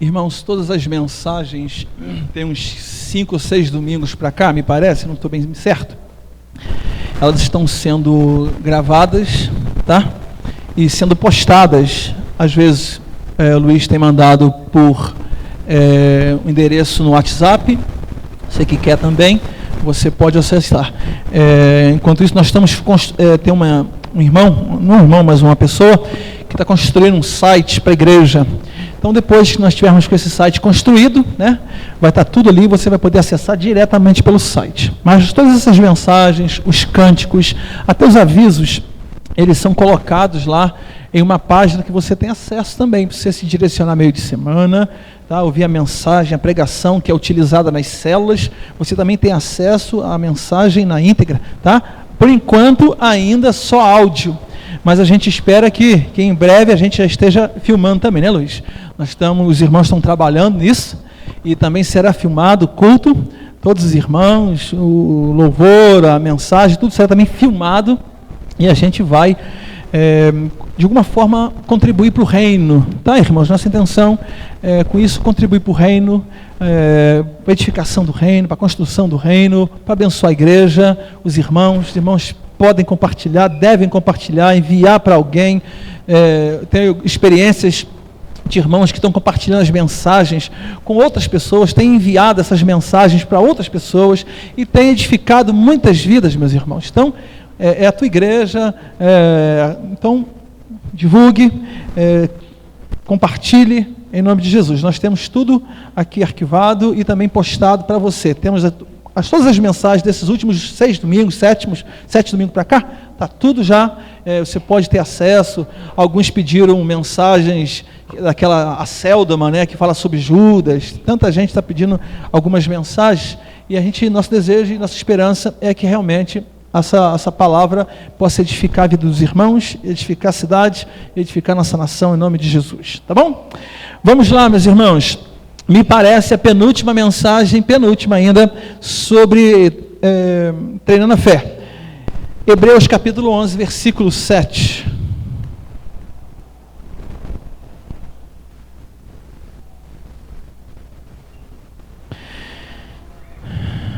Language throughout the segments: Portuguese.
Irmãos, todas as mensagens, tem uns 5 ou 6 domingos para cá, me parece, não estou bem certo, elas estão sendo gravadas, tá? E sendo postadas. Às vezes o Luiz tem mandado por um endereço no WhatsApp. Você que quer também, você pode acessar. Enquanto isso, nós estamos tem um irmão, não um irmão, mas uma pessoa que está construindo um site para a igreja. Então, depois que nós tivermos com esse site construído, né, vai estar tudo ali, você vai poder acessar diretamente pelo site. Mas todas essas mensagens, os cânticos, até os avisos, eles são colocados lá em uma página que você tem acesso também, para você se direcionar meio de semana, tá? Ouvir a mensagem, a pregação que é utilizada nas células, você também tem acesso à mensagem na íntegra, tá? Por enquanto, ainda só áudio. Mas a gente espera que em breve a gente já esteja filmando também, né, Luiz? Os irmãos estão trabalhando nisso, e também será filmado o culto, todos os irmãos, o louvor, a mensagem, tudo será também filmado, e a gente vai, de alguma forma, contribuir para o reino, tá, irmãos? Nossa intenção é, com isso, contribuir para o reino, para a edificação do reino, para a construção do reino, para abençoar a igreja, os irmãos podem compartilhar, devem compartilhar, enviar para alguém. Tenho experiências de irmãos que estão compartilhando as mensagens com outras pessoas, têm enviado essas mensagens para outras pessoas e têm edificado muitas vidas, meus irmãos. Então, é a tua igreja, então divulgue, compartilhe em nome de Jesus. Nós temos tudo aqui arquivado e também postado para você. Temos todas as mensagens desses últimos 6 domingos, 7 domingos para cá, está tudo já, você pode ter acesso. Alguns pediram mensagens daquela a Seldama, né, que fala sobre Judas. Tanta gente está pedindo algumas mensagens, e nosso desejo e nossa esperança é que realmente essa palavra possa edificar a vida dos irmãos, edificar a cidade, edificar a nossa nação, em nome de Jesus, tá bom? Vamos lá, meus irmãos. Me parece a penúltima mensagem, penúltima ainda, sobre treinando a fé. Hebreus capítulo 11, versículo 7.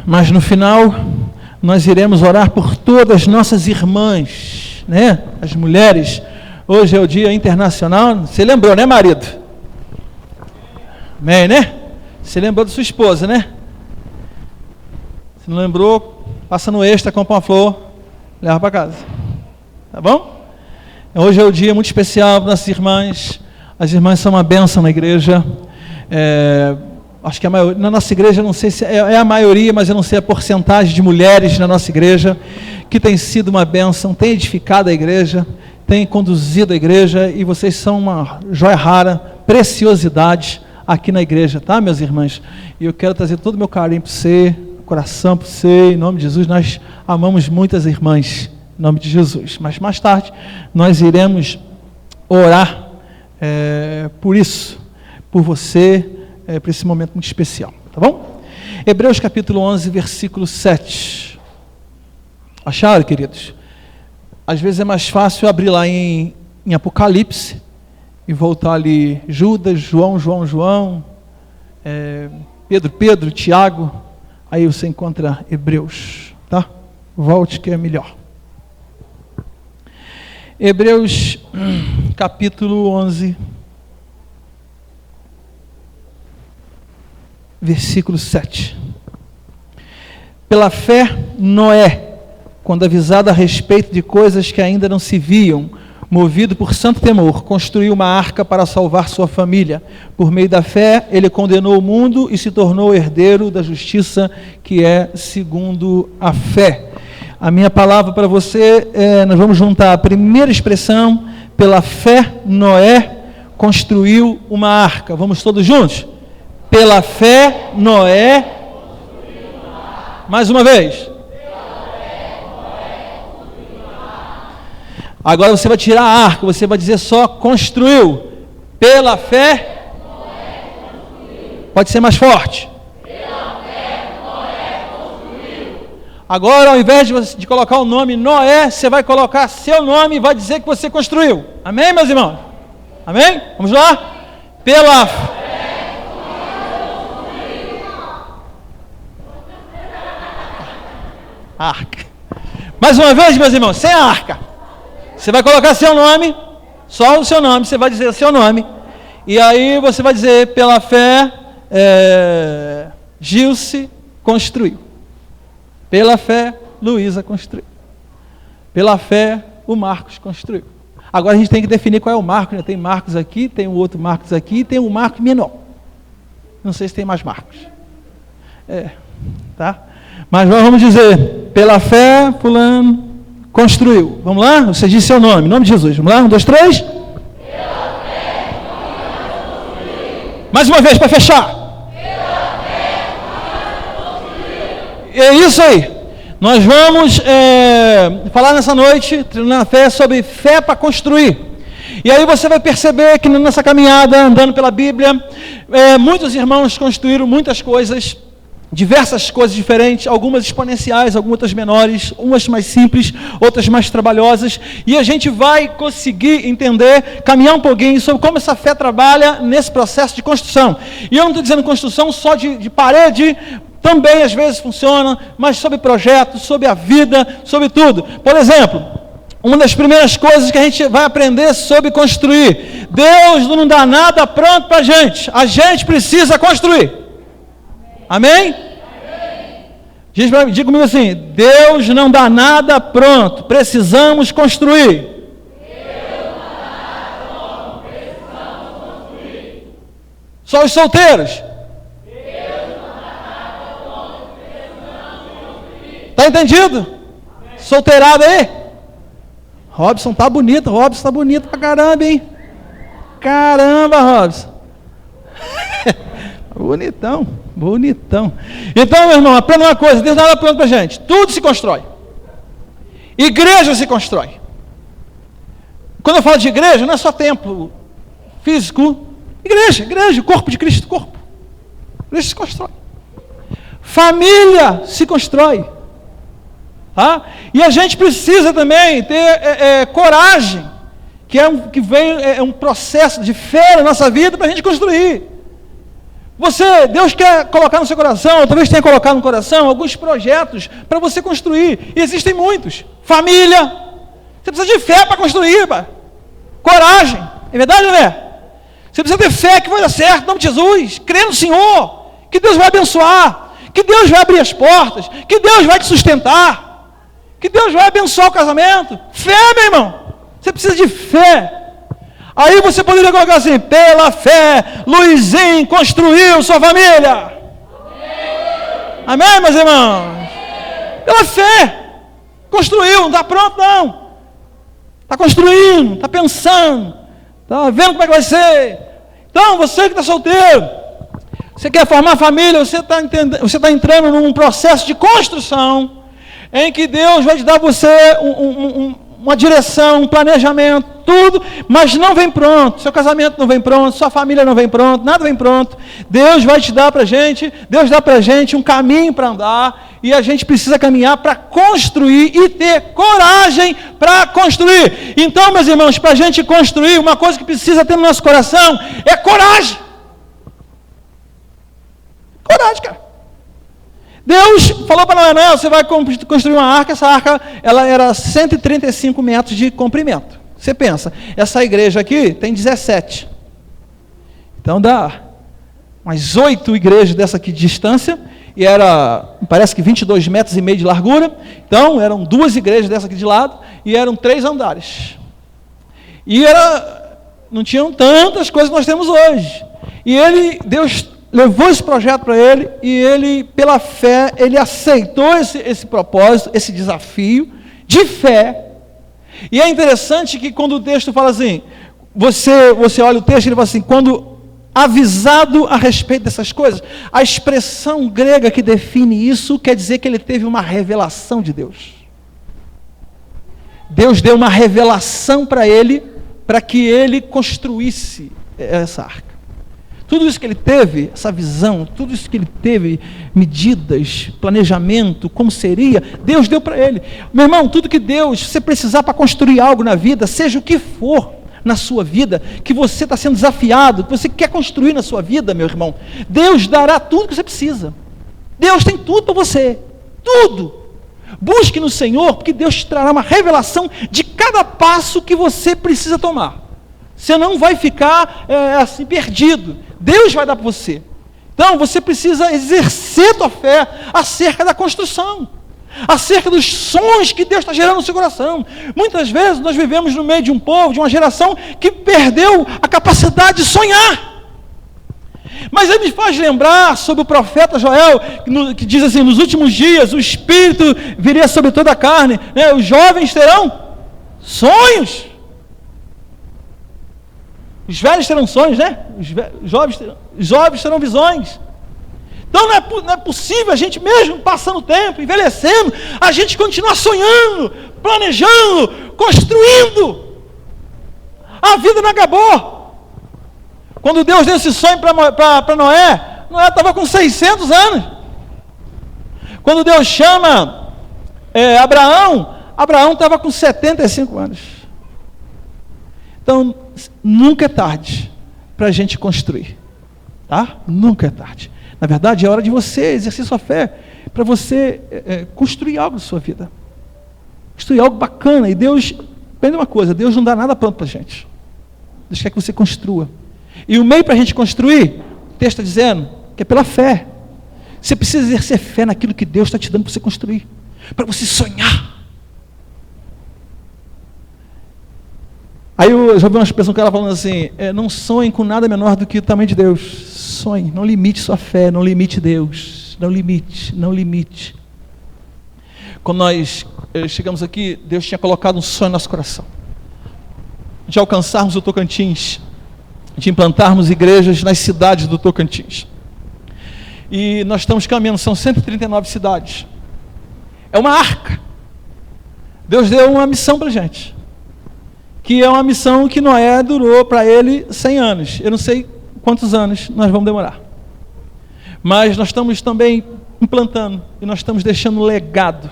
Mas no final, nós iremos orar por todas as nossas irmãs, né? As mulheres. Hoje é o Dia Internacional. Você lembrou, né, marido? Amém, né? Você lembrou da sua esposa, né? Se não lembrou, passa no extra, compra uma flor, leva para casa. Tá bom? Hoje é um dia muito especial para nossas irmãs. As irmãs são uma bênção na igreja. Acho que na nossa igreja, não sei se é a maioria, mas eu não sei a porcentagem de mulheres na nossa igreja, que tem sido uma bênção, tem edificado a igreja, tem conduzido a igreja, e vocês são uma joia rara, preciosidade aqui na igreja, tá, meus irmãos? E eu quero trazer todo o meu carinho para você, coração para você, em nome de Jesus. Nós amamos muitas irmãs, em nome de Jesus. Mas mais tarde, nós iremos orar por isso, por você, para esse momento muito especial, tá bom? Hebreus capítulo 11, versículo 7. Acharam, queridos? Às vezes é mais fácil abrir lá em Apocalipse e voltar ali Judas, João, Pedro, Tiago, aí você encontra Hebreus, tá? Volte que é melhor. Hebreus capítulo 11, versículo 7. Pela fé, Noé, quando avisado a respeito de coisas que ainda não se viam, movido por santo temor, construiu uma arca para salvar sua família. Por meio da fé, ele condenou o mundo e se tornou herdeiro da justiça, que é segundo a fé. A minha palavra para você, nós vamos juntar a primeira expressão. Pela fé, Noé construiu uma arca. Vamos todos juntos? Pela fé, Noé construiu uma arca. Mais uma vez. Agora você vai tirar a arca, você vai dizer só construiu. Pela fé, Noé construiu. Pode ser mais forte. Pela fé, Noé construiu. Agora, ao invés de colocar o nome Noé, você vai colocar seu nome e vai dizer que você construiu. Amém, meus irmãos? Amém? Vamos lá? Pela fé, arca. Mais uma vez, meus irmãos, sem a arca. Você vai colocar seu nome, só o seu nome, você vai dizer o seu nome. E aí você vai dizer, pela fé, Gilce construiu. Pela fé, Luísa construiu. Pela fé, o Marcos construiu. Agora a gente tem que definir qual é o Marcos, né? Tem Marcos aqui, tem um outro Marcos aqui, tem um Marcos menor. Não sei se tem mais Marcos. Tá? Mas vamos dizer, pela fé, fulano construiu. Vamos lá? Você diz seu nome, em nome de Jesus. Vamos lá? 1, 2, 3. Pela fé, construiu. Mais uma vez, para fechar. Pela fé, construiu. É isso aí. Nós vamos falar nessa noite, na fé, sobre fé para construir. E aí você vai perceber que nessa caminhada, andando pela Bíblia, muitos irmãos construíram muitas coisas, diversas coisas diferentes, algumas exponenciais, algumas menores, umas mais simples, outras mais trabalhosas, e a gente vai conseguir entender, caminhar um pouquinho sobre como essa fé trabalha nesse processo de construção. E eu não estou dizendo construção só de parede, também às vezes funciona, mas sobre projetos, sobre a vida, sobre tudo. Por exemplo, uma das primeiras coisas que a gente vai aprender sobre construir: Deus não dá nada pronto para a gente precisa construir. Amém? Diga comigo assim: Deus não dá nada pronto, precisamos construir. Só os solteiros. Está entendido? Solteirado aí? Robson tá bonito pra caramba, hein? Caramba, Robson. Bonitão. Então, meu irmão, aprenda uma coisa: Deus nada pronto pra gente. Tudo se constrói. Igreja se constrói. Quando eu falo de igreja, não é só templo físico. Igreja, corpo de Cristo, corpo. Igreja se constrói. Família se constrói. Tá? E a gente precisa também ter coragem, que vem um processo de fé na nossa vida para a gente construir. Deus quer colocar no seu coração, ou talvez tenha colocado no coração, alguns projetos para você construir. E existem muitos. Família. Você precisa de fé para construir, pá. Coragem. É verdade ou não é? Você precisa ter fé que vai dar certo, em nome de Jesus. Crer no Senhor, que Deus vai abençoar, que Deus vai abrir as portas, que Deus vai te sustentar, que Deus vai abençoar o casamento. Fé, meu irmão. Você precisa de fé. Aí você poderia colocar assim: pela fé, Luizinho construiu sua família. Amém, meus irmãos? Pela fé. Construiu, não está pronto não. Está construindo, está pensando, está vendo como é que vai ser. Então, você que está solteiro, você quer formar família, você está entrando num processo de construção, em que Deus vai te dar a você uma direção, um planejamento, tudo, mas não vem pronto. Seu casamento não vem pronto, sua família não vem pronto, nada vem pronto. Deus vai te dar para a gente, Deus dá para a gente um caminho para andar, e a gente precisa caminhar para construir e ter coragem para construir. Então, meus irmãos, para a gente construir, uma coisa que precisa ter no nosso coração é coragem. Coragem, cara. Deus falou para Noé: você vai construir uma arca. Essa arca, ela era 135 metros de comprimento. Você pensa, essa igreja aqui tem 17. Então dá umas 8 igrejas dessa aqui de distância, e parece que 22 metros e meio de largura. Então eram 2 igrejas dessa aqui de lado, e eram 3 andares. E não tinham tantas coisas que nós temos hoje. E Deus levou esse projeto para ele, e ele, pela fé, ele aceitou esse propósito, esse desafio de fé. E é interessante que quando o texto fala assim, você olha o texto e ele fala assim: quando avisado a respeito dessas coisas, a expressão grega que define isso quer dizer que ele teve uma revelação de Deus. Deus deu uma revelação para ele, para que ele construísse essa arca. Tudo isso que ele teve, essa visão, tudo isso que ele teve, medidas, planejamento, como seria, Deus deu para ele. Meu irmão, tudo que Deus, se você precisar para construir algo na vida, seja o que for na sua vida, que você está sendo desafiado, que você quer construir na sua vida, meu irmão, Deus dará tudo que você precisa. Deus tem tudo para você, tudo. Busque no Senhor, porque Deus te trará uma revelação de cada passo que você precisa tomar. Você não vai ficar assim perdido. Deus vai dar para você. Então você precisa exercer tua fé acerca da construção, acerca dos sonhos que Deus está gerando no seu coração. Muitas vezes nós vivemos no meio de um povo, de uma geração que perdeu a capacidade de sonhar. Mas ele me faz lembrar sobre o profeta Joel, que diz assim: nos últimos dias o Espírito viria sobre toda a carne, né? Os jovens terão sonhos, os velhos terão sonhos, né? Os jovens terão visões. Então não é possível a gente, mesmo passando o tempo, envelhecendo, a gente continuar sonhando, planejando, construindo. A vida não acabou. Quando Deus deu esse sonho para Noé, Noé estava com 600 anos. Quando Deus chama Abraão estava com 75 anos. Então, nunca é tarde para a gente construir. Tá? Nunca é tarde. Na verdade, é hora de você exercer sua fé, para você construir algo na sua vida. Construir algo bacana. E Deus, aprenda uma coisa, Deus não dá nada pronto para a gente. Deus quer que você construa. E o meio para a gente construir, o texto está dizendo, que é pela fé. Você precisa exercer fé naquilo que Deus está te dando para você construir, para você sonhar. Aí eu já vi umas pessoas que ela falando assim, não sonhem com nada menor do que o tamanho de Deus. Sonhe, não limite sua fé, não limite Deus. Não limite. Quando nós chegamos aqui, Deus tinha colocado um sonho no nosso coração, de alcançarmos o Tocantins, de implantarmos igrejas nas cidades do Tocantins. E nós estamos caminhando, são 139 cidades. É uma arca. Deus deu uma missão para a gente, que é uma missão que Noé durou para ele 100 anos. Eu não sei quantos anos nós vamos demorar. Mas nós estamos também implantando, e nós estamos deixando um legado.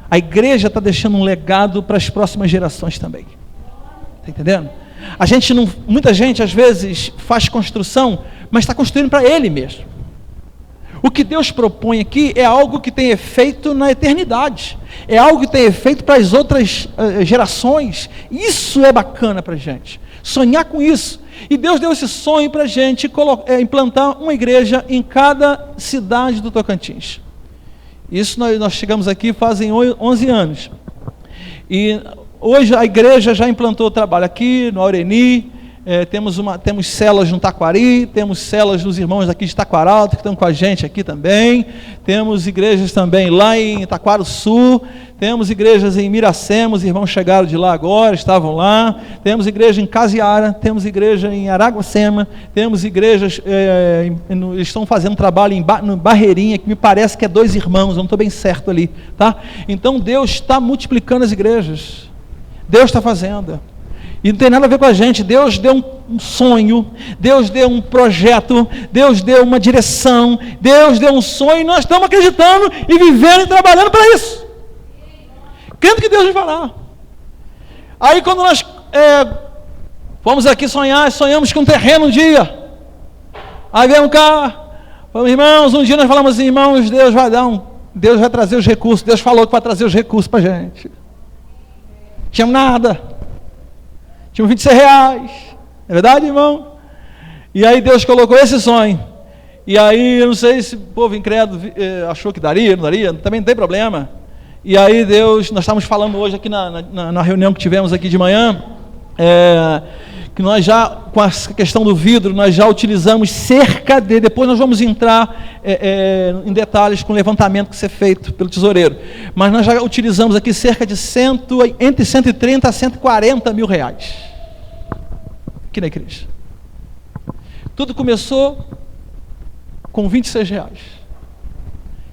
A igreja está deixando um legado para as próximas gerações também. Está entendendo? Muita gente às vezes faz construção, mas está construindo para ele mesmo. O que Deus propõe aqui é algo que tem efeito na eternidade, é algo que tem efeito para as outras gerações. Isso é bacana para a gente, sonhar com isso. E Deus deu esse sonho para a gente implantar uma igreja em cada cidade do Tocantins. Isso nós chegamos aqui fazem 11 anos. E hoje a igreja já implantou trabalho aqui no Aureni, temos células no Taquari, temos células dos irmãos aqui de Taquaralto, que estão com a gente aqui também, temos igrejas também lá em Taquaruçu, temos igrejas em Miracema, os irmãos chegaram de lá agora, estavam lá, temos igreja em Casiara, temos igreja em Araguacema, temos igrejas, eles estão fazendo trabalho no Barreirinha, que me parece que é 2 irmãos, não estou bem certo ali, tá? Então Deus está multiplicando as igrejas, Deus está fazendo. E não tem nada a ver com a gente. Deus deu um sonho, Deus deu um projeto, Deus deu uma direção, Deus deu um sonho, e nós estamos acreditando e vivendo e trabalhando para isso, crendo que Deus vai falar. Aí quando nós fomos aqui sonhamos com um terreno um dia. Aí viemos cá, falamos, irmãos, um dia nós falamos assim, irmãos, Deus vai trazer os recursos. Deus falou que vai trazer os recursos para a gente. Não tínhamos nada. Tínhamos 26 reais, é verdade, irmão? E aí Deus colocou esse sonho. E aí, eu não sei se o povo incrédulo achou que daria, não daria, também não tem problema. E aí nós estávamos falando hoje aqui na reunião que tivemos aqui de manhã, que nós já, com a questão do vidro, nós já utilizamos cerca de, depois nós vamos entrar em detalhes com o levantamento que vai ser feito pelo tesoureiro, mas nós já utilizamos aqui cerca de entre 130 a 140 mil reais, aqui na igreja. Tudo começou com 26 reais,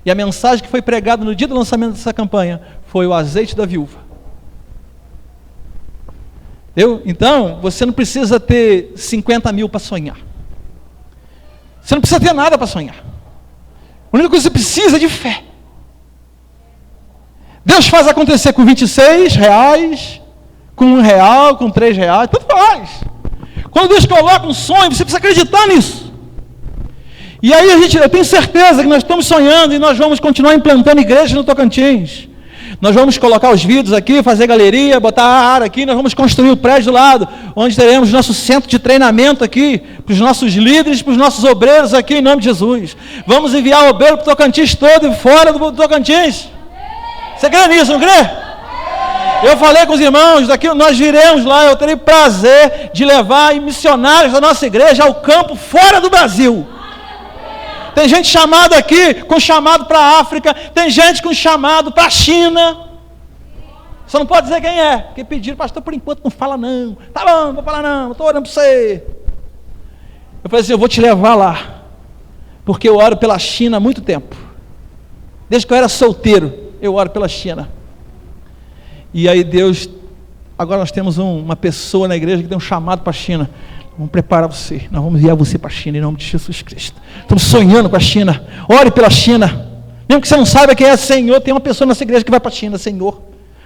e a mensagem que foi pregada no dia do lançamento dessa campanha, foi o azeite da viúva. Então, você não precisa ter 50 mil para sonhar. Você não precisa ter nada para sonhar. A única coisa que você precisa é de fé. Deus faz acontecer com 26 reais, com R$1, com R$3, tudo faz. Quando Deus coloca um sonho, você precisa acreditar nisso. E aí eu tenho certeza que nós estamos sonhando e nós vamos continuar implantando igrejas no Tocantins. Nós vamos colocar os vidros aqui, fazer galeria, botar a área aqui, nós vamos construir o prédio do lado, onde teremos nosso centro de treinamento aqui, para os nossos líderes, para os nossos obreiros aqui, em nome de Jesus. Vamos enviar obreiro para o Tocantins todo e fora do Tocantins. Você crê nisso, não crê? Eu falei com os irmãos, daqui nós viremos lá, eu terei prazer de levar missionários da nossa igreja ao campo fora do Brasil. Tem gente chamada aqui, com chamado para a África, tem gente com chamado para a China. Você não pode dizer quem é, porque pediram, pastor, por enquanto não fala não. Tá bom, não vou falar não, estou orando para você. Eu falei assim, eu vou te levar lá, porque eu oro pela China há muito tempo. Desde que eu era solteiro, eu oro pela China. E aí Deus, agora nós temos uma pessoa na igreja que tem um chamado para a China. Vamos preparar você, nós vamos enviar você para a China em nome de Jesus Cristo. Estamos sonhando com a China, ore pela China. Mesmo que você não saiba quem é Senhor, tem uma pessoa nessa igreja que vai para a China, Senhor.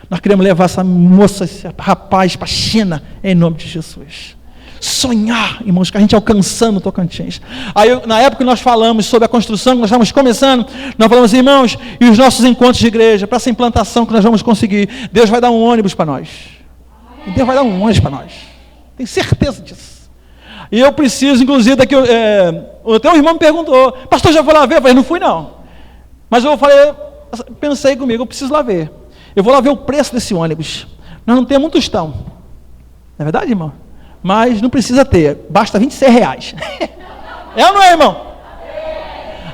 Nós queremos levar essa moça, esse rapaz para a China em nome de Jesus. Sonhar, irmãos, que a gente alcançando o Tocantins. Aí, na época que nós falamos sobre a construção, que nós estávamos começando, nós falamos, irmãos, e os nossos encontros de igreja, para essa implantação que nós vamos conseguir, Deus vai dar um ônibus para nós. E Deus vai dar um ônibus para nós. Tenho certeza disso. E eu preciso, inclusive, daqui, até um irmão me perguntou, pastor, já foi lá ver? Eu falei, não fui não. Mas eu falei, pensei comigo, eu preciso lá ver. Eu vou lá ver o preço desse ônibus. Nós não temos um tostão. Não é verdade, irmão? Mas não precisa ter, basta R$26. É ou não é, irmão?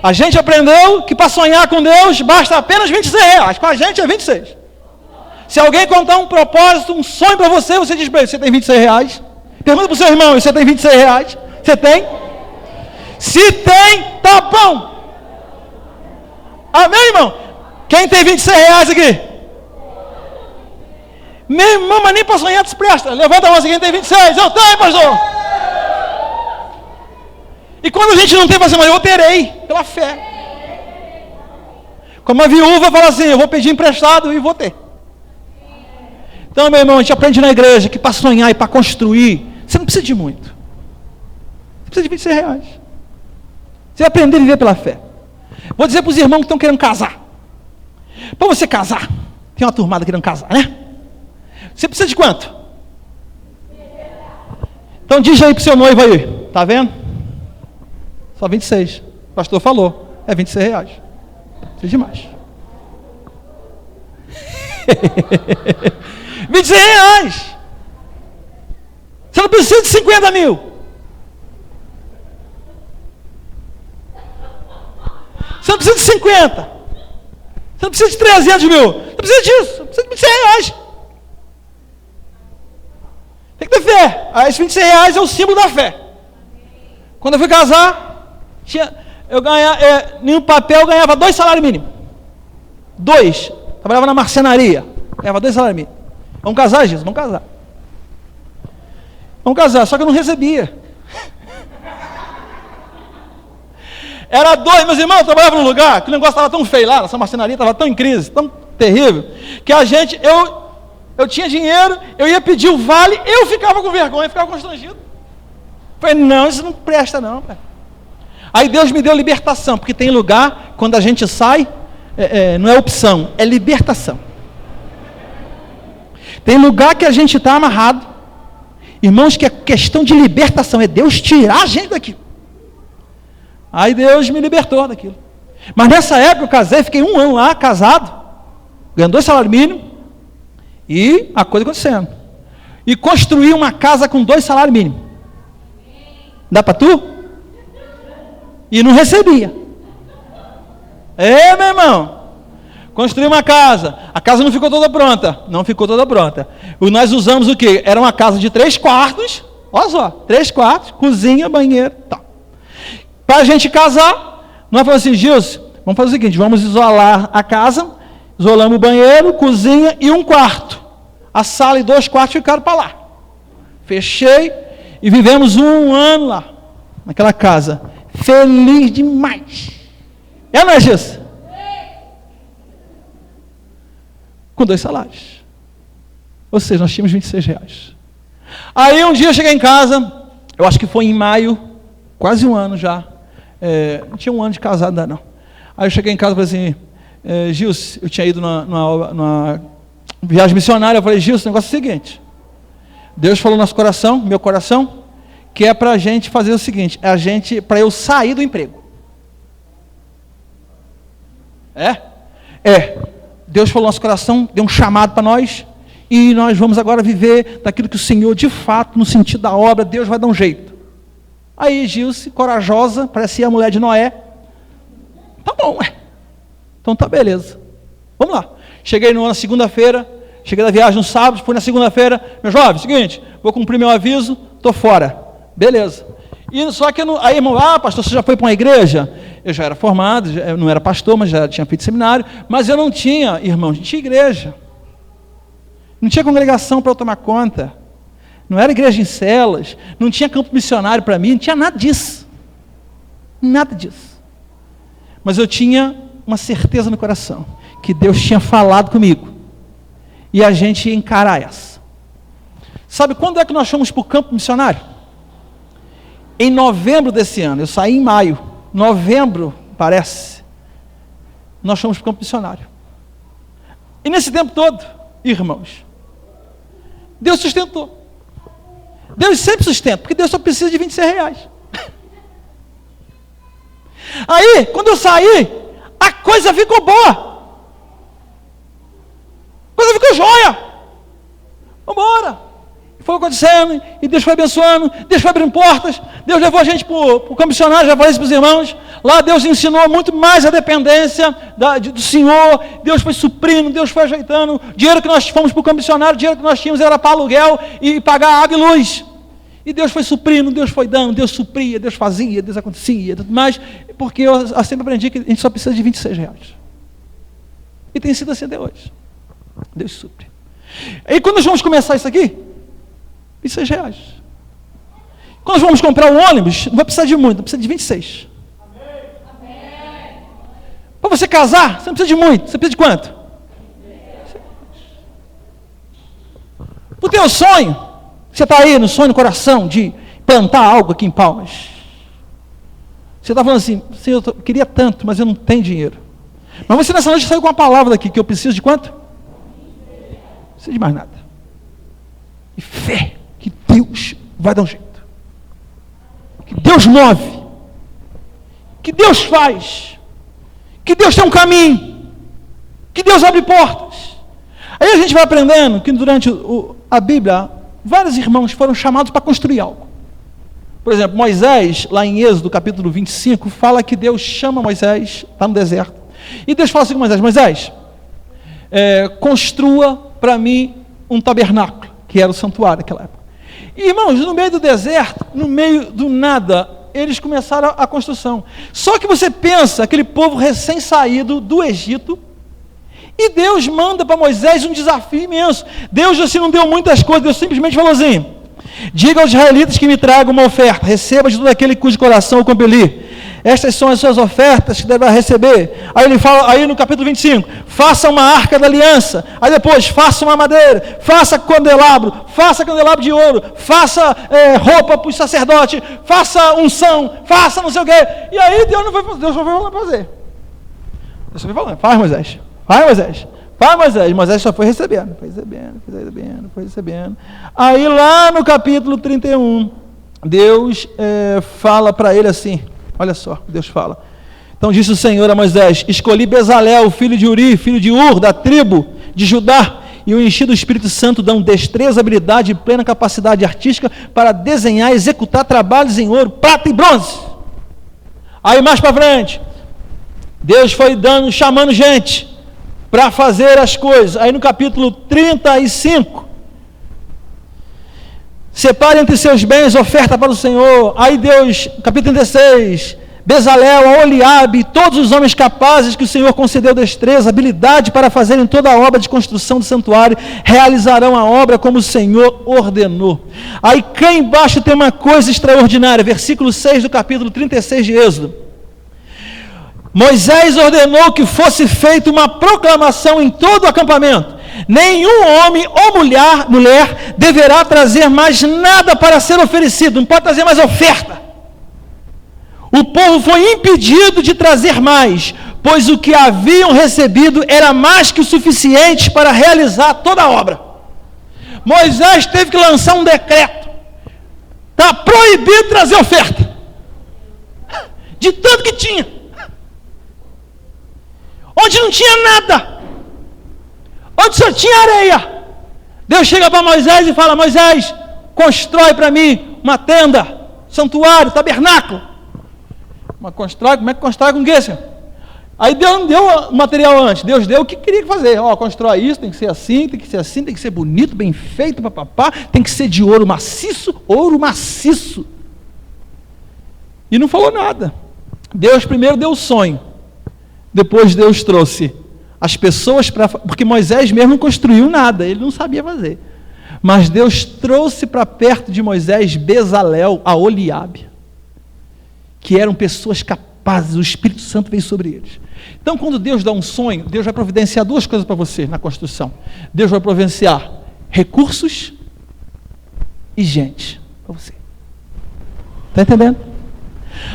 A gente aprendeu que para sonhar com Deus, basta apenas R$26. Com a gente é 26. Se alguém contar um propósito, um sonho para você, você diz para ele, você tem R$26? Pergunta para o seu irmão, você tem R$26? Você tem? Se tem, tá bom. Amém, irmão? Quem tem R$26 aqui? Meu irmão, mas nem para sonhar despresta. Levanta a mão, quem tem 26? Eu tenho, pastor. E quando a gente não tem para ser, mas eu terei, pela fé. Como a viúva fala assim, eu vou pedir emprestado e vou ter. Então, meu irmão, a gente aprende na igreja que para sonhar e para construir, você não precisa de muito. Você precisa de R$26. Você vai aprender a viver pela fé. Vou dizer para os irmãos que estão querendo casar. Para você casar, tem uma turmada querendo casar, né? Você precisa de quanto? Então diz aí para o seu noivo aí, tá vendo? Só 26. O pastor falou, é R$26. Precisa de mais. R$26. Você não precisa de 50 mil. Você não precisa de 50. Você não precisa de 300 mil. Você precisa disso. Você precisa de R$26. Tem que ter fé. Aí esses R$26 é o símbolo da fé. Quando eu fui casar, eu ganhava, em um papel eu ganhava 2 salários mínimos. 2. Trabalhava na marcenaria. Ganhava 2 salários mínimos. Vamos casar, Jesus? Vamos casar. Vamos casar, só que eu não recebia. Era 2, meus irmãos, eu trabalhava num lugar que o negócio estava tão feio lá, nossa marcenaria estava tão em crise, tão terrível, que a gente, eu tinha dinheiro, eu ia pedir o vale, eu ficava com vergonha, ficava constrangido. Falei, não, isso não presta não, cara. Aí Deus me deu libertação, porque tem lugar, quando a gente sai, não é opção, é libertação. Tem lugar que a gente está amarrado, irmãos, que é questão de libertação, é Deus tirar a gente daqui. Aí Deus me libertou daquilo. Mas nessa época eu casei, fiquei 1 ano lá, casado, ganhando 2 salários mínimos, e a coisa acontecendo. E construí uma casa com 2 salários mínimos. Dá para tu? E não recebia. Meu irmão. Construí uma casa. A casa não ficou toda pronta. Não ficou toda pronta. Nós usamos o quê? Era uma casa de 3 quartos. Olha só, 3 quartos, cozinha, banheiro, tá. Para a gente casar, nós falamos assim, Gilson, vamos fazer o seguinte, vamos isolar a casa, isolamos o banheiro, cozinha e 1 quarto. A sala e 2 quartos ficaram para lá. Fechei e vivemos 1 ano lá, naquela casa. Feliz demais. Não é, Gilson? Com 2 salários. Ou seja, nós tínhamos R$26. Aí um dia eu cheguei em casa, eu acho que foi em maio, quase 1 ano já. não tinha um ano de casado ainda não. Aí eu cheguei em casa e falei assim, Gilson, eu tinha ido numa viagem missionária, eu falei, Gilson, o negócio é o seguinte, Deus falou no nosso coração, meu coração, que é para a gente fazer o seguinte, para eu sair do emprego. Deus falou no nosso coração, deu um chamado para nós, e nós vamos agora viver daquilo que o Senhor, de fato, no sentido da obra, Deus vai dar um jeito. Aí Gilce, corajosa, parecia a mulher de Noé, tá bom, então tá beleza, vamos lá. Cheguei na segunda-feira, cheguei da viagem no sábado, fui na segunda-feira, meu jovem, seguinte, vou cumprir meu aviso, tô fora, beleza. E só que, aí irmão, pastor, você já foi para uma igreja? Eu já era formado, eu não era pastor, mas já tinha feito seminário, mas eu não tinha, irmão, não tinha igreja, não tinha congregação para eu tomar conta, não era igreja em celas, não tinha campo missionário para mim, não tinha nada disso, mas eu tinha uma certeza no coração, que Deus tinha falado comigo, e a gente ia encarar essa. Sabe quando é que nós fomos para o campo missionário? Em novembro desse ano, eu saí em maio, novembro, parece, nós fomos para o campo missionário. E nesse tempo todo, irmãos, Deus sustentou. Deus sempre sustenta, porque Deus só precisa de R$26. Aí, quando eu saí, a coisa ficou boa. A coisa ficou jóia. Vamos embora. Foi acontecendo, e Deus foi abençoando, Deus foi abrindo portas, Deus levou a gente para o campo missionário, já falei isso para os irmãos, lá Deus ensinou muito mais a dependência do Senhor, Deus foi suprindo, Deus foi ajeitando, o dinheiro que nós fomos para o campo missionário, o dinheiro que nós tínhamos era para aluguel e pagar água e luz, e Deus foi suprindo, Deus foi dando, Deus supria, Deus fazia, Deus acontecia, tudo mais, porque eu sempre aprendi que a gente só precisa de R$26, e tem sido assim até hoje, Deus supre. E quando nós vamos começar isso aqui, R$26. Quando nós vamos comprar um ônibus, não vai precisar de muito, precisa de 26. Para você casar, você não precisa de muito, você precisa de quanto? Para o teu sonho, você está aí no sonho, no coração, de plantar algo aqui em Palmas. Você está falando assim, Senhor, eu queria tanto, mas eu não tenho dinheiro. Mas você nessa noite saiu com uma palavra daqui, que eu preciso de quanto? Não precisa de mais nada. E fé. Que Deus vai dar um jeito, que Deus move, que Deus faz, que Deus tem um caminho, que Deus abre portas. Aí a gente vai aprendendo que durante a Bíblia, vários irmãos foram chamados para construir algo. Por exemplo, Moisés, lá em Êxodo, capítulo 25, fala que Deus chama Moisés, está no deserto, e Deus fala assim com Moisés, construa para mim um tabernáculo, que era o santuário naquela época. E, irmãos, no meio do deserto, no meio do nada, eles começaram a construção. Só que você pensa, aquele povo recém-saído do Egito, e Deus manda para Moisés um desafio imenso. Deus assim não deu muitas coisas, Deus simplesmente falou assim, diga aos israelitas que me tragam uma oferta, receba de todo aquele cujo coração eu compelir. Estas são as suas ofertas que deverá receber. Aí ele fala, aí no capítulo 25, faça uma arca da aliança. Aí depois, faça uma madeira, faça candelabro de ouro, faça roupa para os sacerdotes, faça unção, faça não sei o quê. E aí Deus não foi fazer. Deus só foi falando, faz Moisés. Moisés só foi recebendo. Aí lá no capítulo 31, Deus fala para ele assim, olha só, Deus fala. Então disse o Senhor a Moisés, escolhi Bezalel, filho de Uri, filho de Ur, da tribo de Judá, e o enchi do Espírito Santo, dão destreza, habilidade e plena capacidade artística para desenhar e executar trabalhos em ouro, prata e bronze. Aí mais para frente, Deus foi chamando gente para fazer as coisas. Aí no capítulo 35, separe entre seus bens oferta para o Senhor. Aí Deus, capítulo 36, Bezalel, Oliabe, todos os homens capazes que o Senhor concedeu destreza, habilidade para fazerem toda a obra de construção do santuário, realizarão a obra como o Senhor ordenou. Aí cá embaixo tem uma coisa extraordinária, versículo 6 do capítulo 36 de Êxodo. Moisés ordenou que fosse feita uma proclamação em todo o acampamento. Nenhum homem ou mulher deverá trazer mais nada para ser oferecido, não pode trazer mais oferta. o povo foi impedido de trazer mais, pois o que haviam recebido era mais que o suficiente para realizar toda a obra. Moisés teve que lançar um decreto: está proibido trazer oferta, de tanto que tinha, onde não tinha nada, onde só tinha areia. Deus chega para Moisés e fala: Moisés, constrói para mim uma tenda, santuário, tabernáculo. Mas constrói, como é que constrói com o quê, Senhor? Aí Deus não deu o material antes, Deus deu o que queria fazer. Constrói isso, tem que ser assim, tem que ser assim, tem que ser bonito, bem feito, papapá, tem que ser de ouro maciço, E não falou nada. Deus primeiro deu o sonho, depois Deus trouxe as pessoas para... Porque Moisés mesmo não construiu nada, ele não sabia fazer. Mas Deus trouxe para perto de Moisés Bezalel, a Oliabe, que eram pessoas capazes, o Espírito Santo veio sobre eles. Então, quando Deus dá um sonho, Deus vai providenciar duas coisas para você na construção. Deus vai providenciar recursos e gente para você. Está entendendo?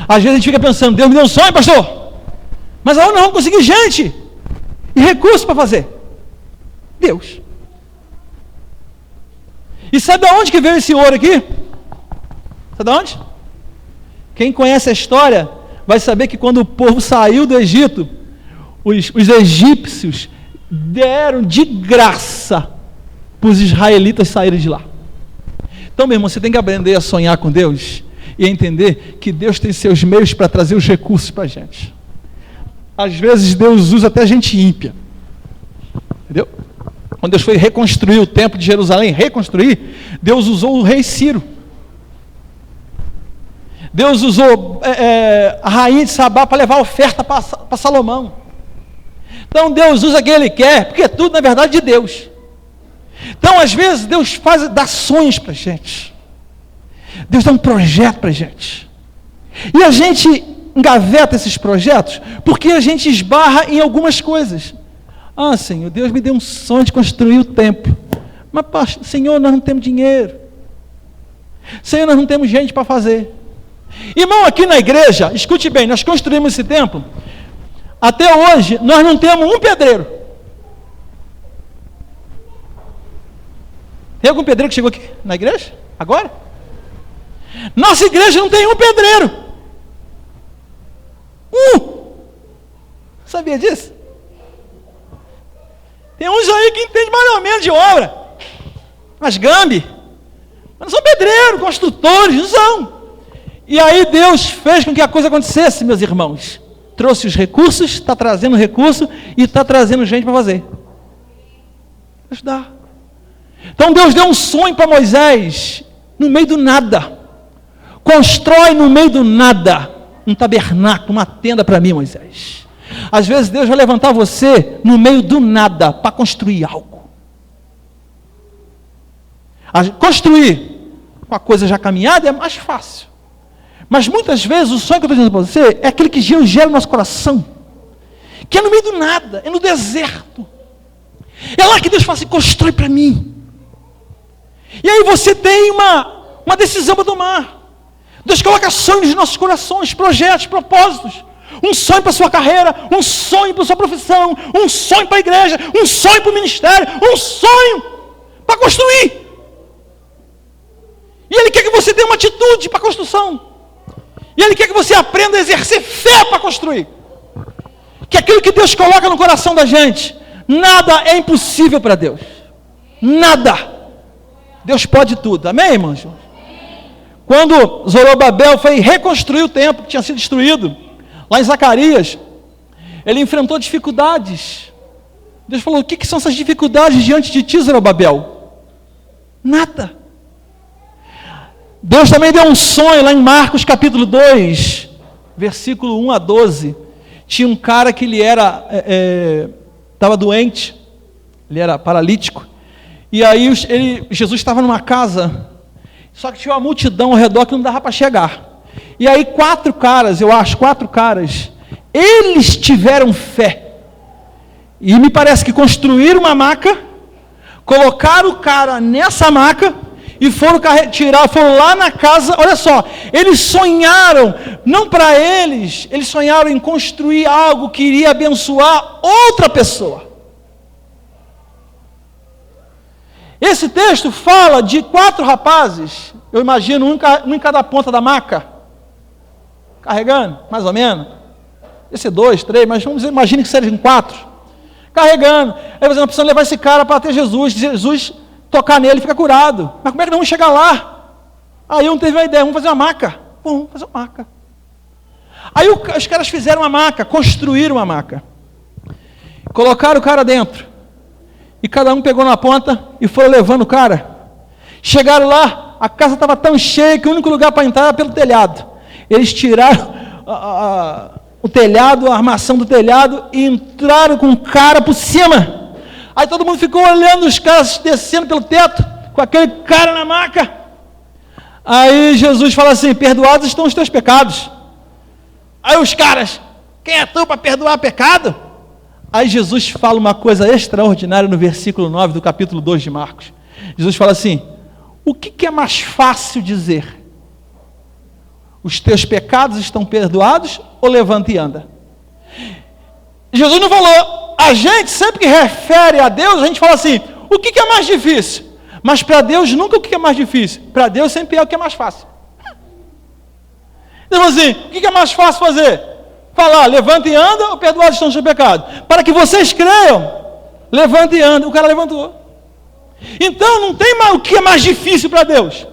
Às vezes a gente fica pensando: Deus me deu um sonho, pastor, mas eu não consegui gente e recursos para fazer. Deus. E sabe de onde que veio esse ouro aqui? Sabe de onde? Quem conhece a história vai saber que quando o povo saiu do Egito, os egípcios deram de graça para os israelitas saírem de lá. Então, meu irmão, você tem que aprender a sonhar com Deus e a entender que Deus tem seus meios para trazer os recursos para a gente. Às vezes Deus usa até gente ímpia. Entendeu? Quando Deus foi reconstruir o templo de Jerusalém, Deus usou o rei Ciro. Deus usou a rainha de Sabá para levar a oferta para Salomão. Então Deus usa quem Ele quer, porque é tudo na verdade de Deus. Então às vezes Deus dá sonhos para a gente. Deus dá um projeto para a gente. E a gente engaveta esses projetos porque a gente esbarra em algumas coisas. Senhor, Deus me deu um sonho de construir o templo. Mas, Senhor, nós não temos dinheiro. Senhor, nós não temos gente para fazer. Irmão, aqui na igreja, escute bem, nós construímos esse templo. Até hoje, nós não temos um pedreiro. Tem algum pedreiro que chegou aqui na igreja? Agora? Nossa igreja não tem um pedreiro. Sabia disso? Tem uns aí que entendem mais ou menos de obra. Mas gambi. Mas não são pedreiros, construtores, não são. E aí Deus fez com que a coisa acontecesse, meus irmãos. Trouxe os recursos, está trazendo recurso e está trazendo gente para fazer. Ajudar. Então Deus deu um sonho para Moisés, no meio do nada. Constrói no meio do nada um tabernáculo, uma tenda para mim, Moisés. Às vezes Deus vai levantar você no meio do nada para construir algo. Construir com a coisa já caminhada é mais fácil. Mas muitas vezes o sonho que eu estou dizendo para você é aquele que gera o nosso coração, que é no meio do nada, é no deserto. É lá que Deus fala assim: constrói para mim. E aí você tem uma decisão para tomar. Deus coloca sonhos nos nossos corações, projetos, propósitos. Um sonho para a sua carreira, um sonho para a sua profissão, um sonho para a igreja, um sonho para o ministério, um sonho para construir. E Ele quer que você tenha uma atitude para a construção. E Ele quer que você aprenda a exercer fé para construir. Que aquilo que Deus coloca no coração da gente, nada é impossível para Deus. Nada. Deus pode tudo. Amém, irmãos? Quando Zorobabel foi reconstruir o templo que tinha sido destruído, lá em Zacarias, ele enfrentou dificuldades. Deus falou: o que são essas dificuldades diante de ti, Zorobabel? Nada. Deus também deu um sonho lá em Marcos capítulo 2, versículo 1 a 12. Tinha um cara que ele estava doente, ele era paralítico, e aí Jesus estava numa casa, só que tinha uma multidão ao redor que não dava para chegar. E aí 4 caras, eles tiveram fé, e me parece que construíram uma maca, colocaram o cara nessa maca, e foram lá na casa. Olha só, eles sonharam, não para eles sonharam em construir algo que iria abençoar outra pessoa. Esse texto fala de 4 rapazes, eu imagino um em cada ponta da maca, carregando, mais ou menos. Esse é 2, 3, mas imagine que sejam 4, carregando. Aí você precisa levar esse cara para ter Jesus tocar nele e fica curado. Mas como é que não vamos chegar lá? Aí um teve uma ideia, vamos fazer uma maca. Bom, vamos fazer uma maca. Aí os caras fizeram uma maca, construíram uma maca. Colocaram o cara dentro. E cada um pegou na ponta e foi levando o cara. Chegaram lá, a casa estava tão cheia que o único lugar para entrar era pelo telhado. Eles tiraram o telhado, a armação do telhado e entraram com o cara por cima. Aí todo mundo ficou olhando os caras descendo pelo teto, com aquele cara na maca. Aí Jesus fala assim: perdoados estão os teus pecados. Aí os caras: quem é tu para perdoar pecado? Aí Jesus fala uma coisa extraordinária no versículo 9 do capítulo 2 de Marcos. Jesus fala assim: o que é mais fácil dizer? Os teus pecados estão perdoados ou levanta e anda? Jesus não falou. A gente sempre que refere a Deus, a gente fala assim: o que é mais difícil? Mas para Deus nunca o que é mais difícil. Para Deus sempre é o que é mais fácil. Então assim, o que é mais fácil fazer? Falar, levanta e anda, ou perdoados estão os seus pecados? Para que vocês creiam, levanta e anda. O cara levantou. Então não tem mais o que é mais difícil para Deus.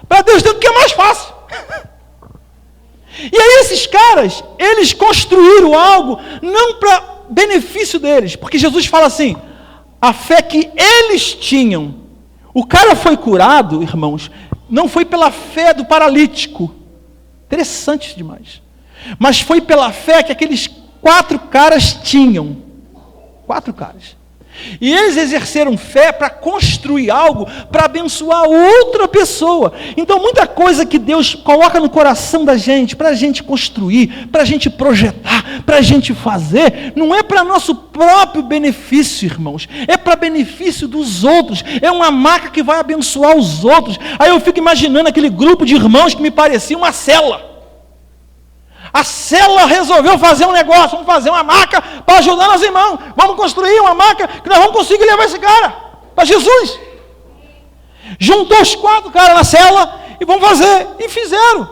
Para Deus tem o que é mais fácil. E aí esses caras, eles construíram algo não para benefício deles, porque Jesus fala assim: a fé que eles tinham. O cara foi curado, irmãos, não foi pela fé do paralítico. Interessante demais. Mas foi pela fé que aqueles 4 caras tinham. 4 caras. E eles exerceram fé para construir algo, para abençoar outra pessoa. Então muita coisa que Deus coloca no coração da gente, para a gente construir, para a gente projetar, para a gente fazer, não é para nosso próprio benefício, irmãos, é para benefício dos outros, é uma maca que vai abençoar os outros. Aí eu fico imaginando aquele grupo de irmãos que me parecia uma célula. A célula resolveu fazer um negócio, vamos fazer uma maca para ajudar nós irmãos. Vamos construir uma maca que nós vamos conseguir levar esse cara para Jesus. Juntou os 4 caras na célula e vamos fazer. E fizeram.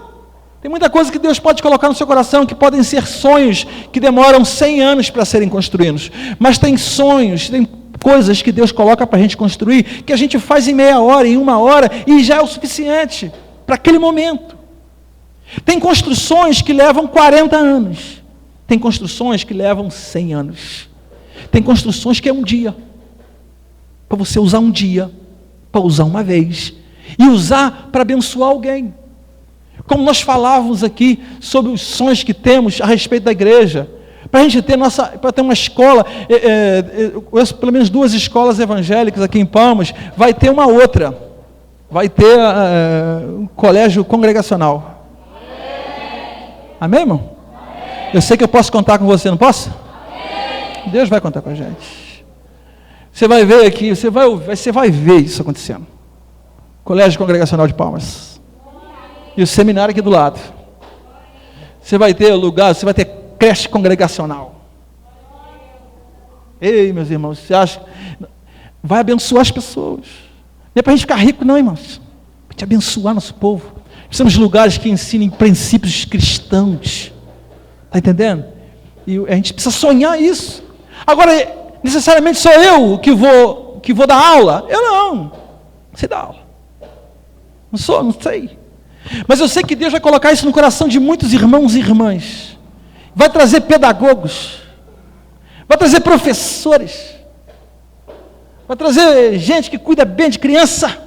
Tem muita coisa que Deus pode colocar no seu coração, que podem ser sonhos que demoram 100 anos para serem construídos. Mas tem sonhos, tem coisas que Deus coloca para a gente construir, que a gente faz em meia hora, em 1 hora, e já é o suficiente para aquele momento. Tem construções que levam 40 anos. Tem construções que levam 100 anos. Tem construções que é um dia. Para você usar um dia, para usar uma vez. E usar para abençoar alguém. Como nós falávamos aqui sobre os sonhos que temos a respeito da igreja. Para a gente ter para ter uma escola, eu conheço pelo menos 2 escolas evangélicas aqui em Palmas, vai ter uma outra. Vai ter um colégio congregacional. Amém, irmão? Amém. Eu sei que eu posso contar com você, não posso? Amém. Deus vai contar com a gente. Você vai ver aqui, você vai ver isso acontecendo. Colégio Congregacional de Palmas. E o seminário aqui do lado. Você vai ter lugar, você vai ter creche congregacional. Ei, meus irmãos, você acha? Vai abençoar as pessoas. Não é para a gente ficar rico, não, irmãos. Para te abençoar nosso povo. Precisamos de lugares que ensinem princípios cristãos. Está entendendo? E a gente precisa sonhar isso. Agora, necessariamente sou eu que vou dar aula? Eu não sei dar aula. Não sei. Mas eu sei que Deus vai colocar isso no coração de muitos irmãos e irmãs. Vai trazer pedagogos. Vai trazer professores. Vai trazer gente que cuida bem de criança.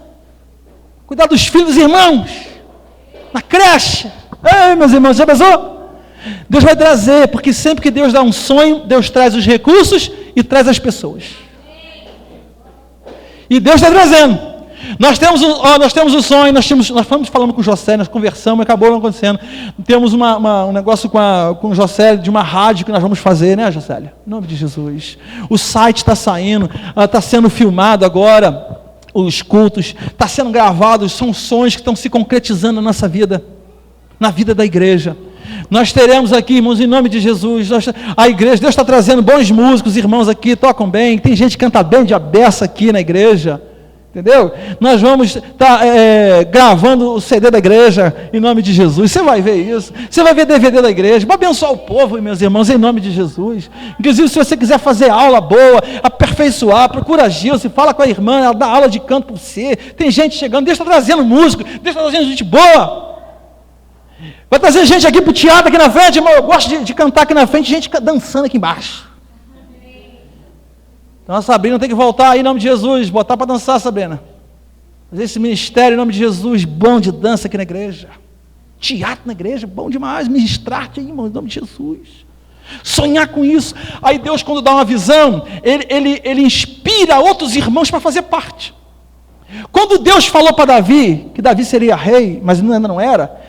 Cuidar dos filhos dos irmãos. Na creche. Ei, meus irmãos, já pensou? Deus vai trazer, porque sempre que Deus dá um sonho, Deus traz os recursos e traz as pessoas. E Deus está trazendo. Nós temos um sonho, nós fomos falando com o José, nós conversamos, acabou não acontecendo. Temos um negócio com o José de uma rádio que nós vamos fazer, né, José? Em nome de Jesus. O site está saindo, está sendo filmado agora. os cultos, está sendo gravados, são sonhos que estão se concretizando na nossa vida, na vida da igreja. Nós teremos aqui, irmãos, em nome de Jesus, a igreja, Deus está trazendo bons músicos, irmãos aqui, tocam bem, tem gente que canta bem de abessa aqui na igreja, entendeu? Nós vamos estar gravando o CD da igreja, em nome de Jesus. Você vai ver isso, você vai ver DVD da igreja, para abençoar o povo, meus irmãos, em nome de Jesus. Inclusive, se você quiser fazer aula boa, aperfeiçoar, procura a Gilce, fala com a irmã, ela dá aula de canto para você. Tem gente chegando, Deus está trazendo músico, Deus está trazendo gente boa. Vai trazer gente aqui para o teatro, aqui na frente, irmão. Eu gosto de cantar aqui na frente, gente dançando aqui embaixo. Então a Sabrina tem que voltar aí em nome de Jesus, botar para dançar, Sabrina. Fazer esse ministério em nome de Jesus, bom de dança aqui na igreja. Teatro na igreja, bom demais. Ministrar aí, irmão, em nome de Jesus. Sonhar com isso. Aí Deus, quando dá uma visão, ele inspira outros irmãos para fazer parte. Quando Deus falou para Davi, que Davi seria rei, mas ainda não era,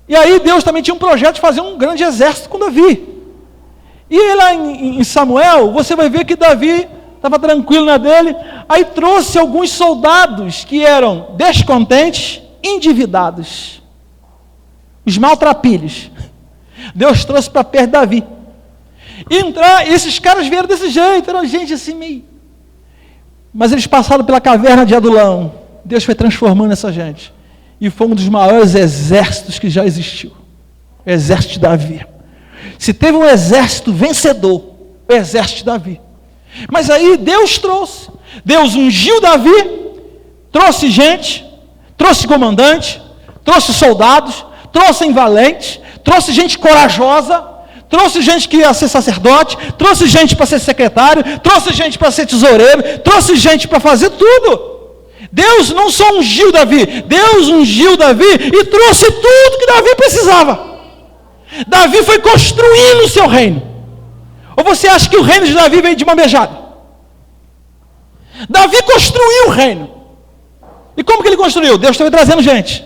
e aí Deus também tinha um projeto de fazer um grande exército com Davi. E lá em Samuel, você vai ver que Davi estava tranquilo na dele, aí trouxe alguns soldados que eram descontentes, endividados, os maltrapilhos. Deus trouxe para perto de Davi. E esses caras vieram desse jeito, eram gente assim meio... Mas eles passaram pela caverna de Adulão. Deus foi transformando essa gente. E foi um dos maiores exércitos que já existiu. O exército de Davi. Se teve um exército vencedor, o exército de Davi. Mas aí Deus trouxe. Deus ungiu Davi, trouxe gente, trouxe comandante, trouxe soldados, trouxe valentes, trouxe gente corajosa, trouxe gente que ia ser sacerdote, trouxe gente para ser secretário, trouxe gente para ser tesoureiro, trouxe gente para fazer tudo. Deus não só ungiu Davi, Deus ungiu Davi e trouxe tudo que Davi precisava. Davi foi construindo o seu reino. Ou você acha que o reino de Davi veio de uma beijada? Davi construiu o reino. E como que ele construiu? Deus estava trazendo gente.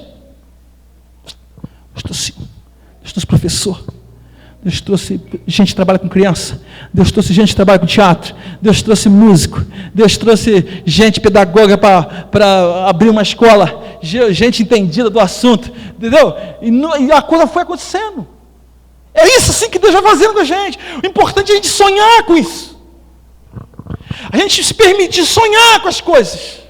Deus trouxe professor. Deus trouxe gente que trabalha com criança. Deus trouxe gente que trabalha com teatro. Deus trouxe músico. Deus trouxe gente pedagoga para abrir uma escola. Gente entendida do assunto. Entendeu? E a coisa foi acontecendo. É isso assim que Deus vai fazendo com a gente. O importante é a gente sonhar com isso. A gente se permitir sonhar com as coisas.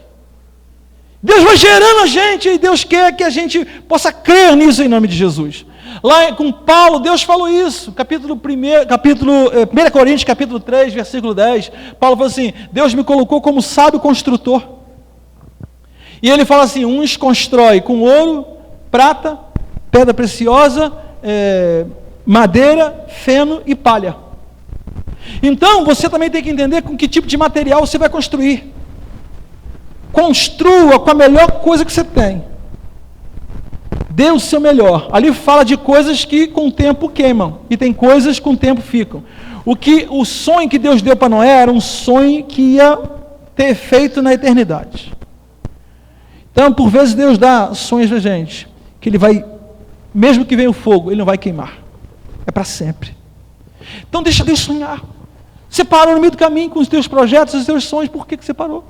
Deus vai gerando a gente e Deus quer que a gente possa crer nisso em nome de Jesus. Lá com Paulo, Deus falou isso, 1 Coríntios, capítulo 3, versículo 10, Paulo falou assim, Deus me colocou como sábio construtor, e ele fala assim, uns constrói com ouro, prata, pedra preciosa, madeira, feno e palha. Então, você também tem que entender com que tipo de material você vai construir. Construa com a melhor coisa que você tem. Dê o seu melhor. Ali fala de coisas que com o tempo queimam. E tem coisas que com o tempo ficam. O sonho que Deus deu para Noé era um sonho que ia ter efeito na eternidade. Então, por vezes, Deus dá sonhos a gente. Que ele vai, mesmo que venha o fogo, ele não vai queimar. É para sempre. Então, deixa Deus sonhar. Você parou no meio do caminho com os teus projetos, os teus sonhos. Por que você parou?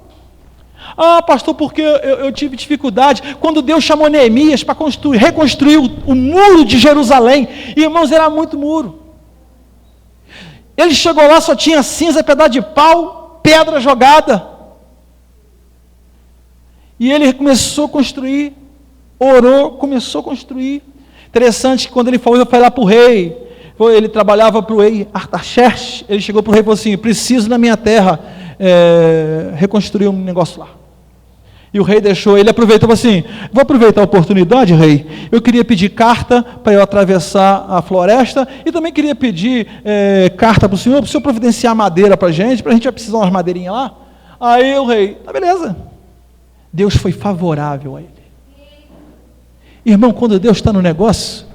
Ah, pastor, porque eu tive dificuldade. Quando Deus chamou Neemias para reconstruir o muro de Jerusalém, irmãos, era muito muro. Ele chegou lá, só tinha cinza, pedaço de pau, pedra jogada. E ele começou a construir, orou, começou a construir. Interessante que quando ele foi lá para o rei, ele trabalhava para o rei Artaxerxes, ele chegou para o rei e falou assim, preciso na minha terra reconstruir um negócio lá. E o rei deixou, ele aproveitou e falou assim, vou aproveitar a oportunidade, rei, eu queria pedir carta para eu atravessar a floresta, e também queria pedir carta para o senhor providenciar madeira para a gente vai precisar umas madeirinhas lá. Aí o rei, tá beleza. Deus foi favorável a ele. Irmão, quando Deus está no negócio,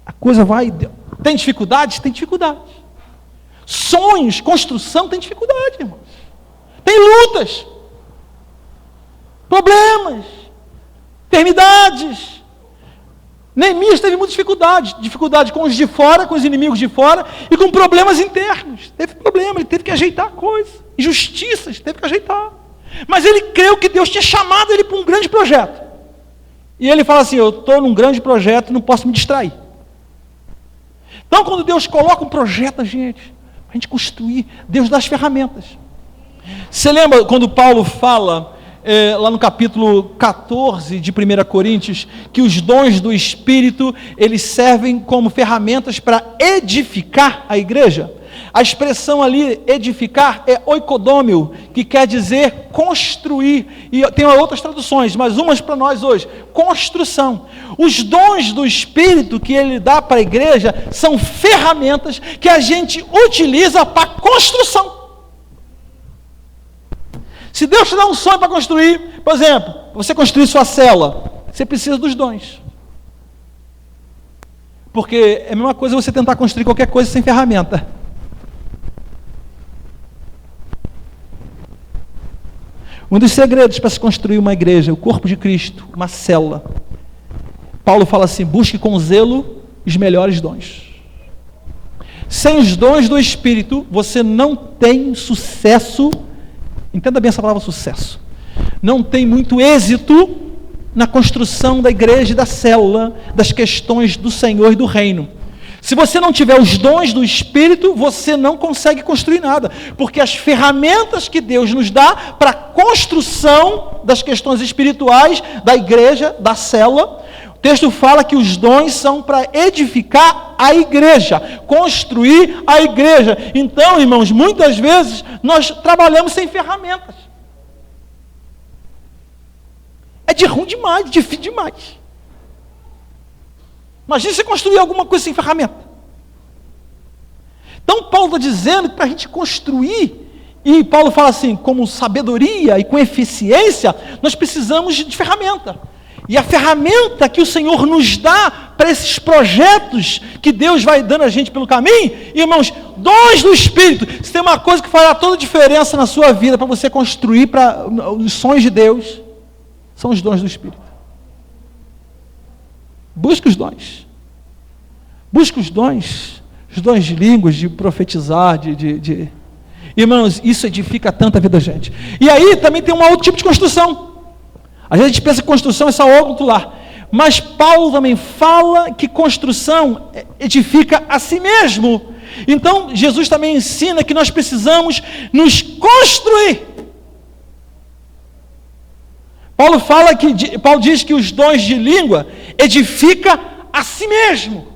a coisa vai, tem dificuldades? Tem dificuldades. Sonhos, construção, tem dificuldade, irmãos. Tem lutas, problemas, enfermidades. Neemias teve muita dificuldade com os de fora, com os inimigos de fora, e com problemas internos. Teve problema, ele teve que ajeitar coisas, injustiças, teve que ajeitar. Mas ele creu que Deus tinha chamado ele para um grande projeto. E ele fala assim, eu estou num grande projeto, não posso me distrair. Então, quando Deus coloca um projeto a gente construir, Deus dá as ferramentas. Você lembra quando Paulo fala, lá no capítulo 14 de 1 Coríntios, que os dons do Espírito, eles servem como ferramentas para edificar a igreja? A expressão ali, edificar, é oikodômio, que quer dizer construir, e tem outras traduções, mas umas para nós hoje, construção. Os dons do Espírito que ele dá para a igreja são ferramentas que a gente utiliza para construção. Se Deus te dá um sonho para construir, por exemplo, você construir sua célula, você precisa dos dons. Porque é a mesma coisa você tentar construir qualquer coisa sem ferramenta. Um dos segredos para se construir uma igreja, o corpo de Cristo, uma célula. Paulo fala assim, busque com zelo os melhores dons. Sem os dons do Espírito, você não tem sucesso. Entenda bem essa palavra sucesso. Não tem muito êxito na construção da igreja e da célula, das questões do Senhor e do reino. Se você não tiver os dons do Espírito, você não consegue construir nada, porque as ferramentas que Deus nos dá para a construção das questões espirituais da igreja, da célula, o texto fala que os dons são para edificar a igreja, construir a igreja. Então, irmãos, muitas vezes nós trabalhamos sem ferramentas. É de ruim demais, difícil demais. Imagina você construir alguma coisa sem ferramenta. Então Paulo está dizendo que para a gente construir, e Paulo fala assim, como sabedoria e com eficiência, nós precisamos de ferramenta. E a ferramenta que o Senhor nos dá para esses projetos que Deus vai dando a gente pelo caminho, irmãos, dons do Espírito. Se tem uma coisa que fará toda a diferença na sua vida para você construir para os sonhos de Deus, são os dons do Espírito. Busque os dons. Busque os dons de línguas, de profetizar, Irmãos, isso edifica tanto a vida da gente. E aí também tem um outro tipo de construção. Às vezes a gente pensa que construção é só outro lá. Mas Paulo também fala que construção edifica a si mesmo. Então, Jesus também ensina que nós precisamos nos construir. Paulo diz que os dons de língua edifica a si mesmo,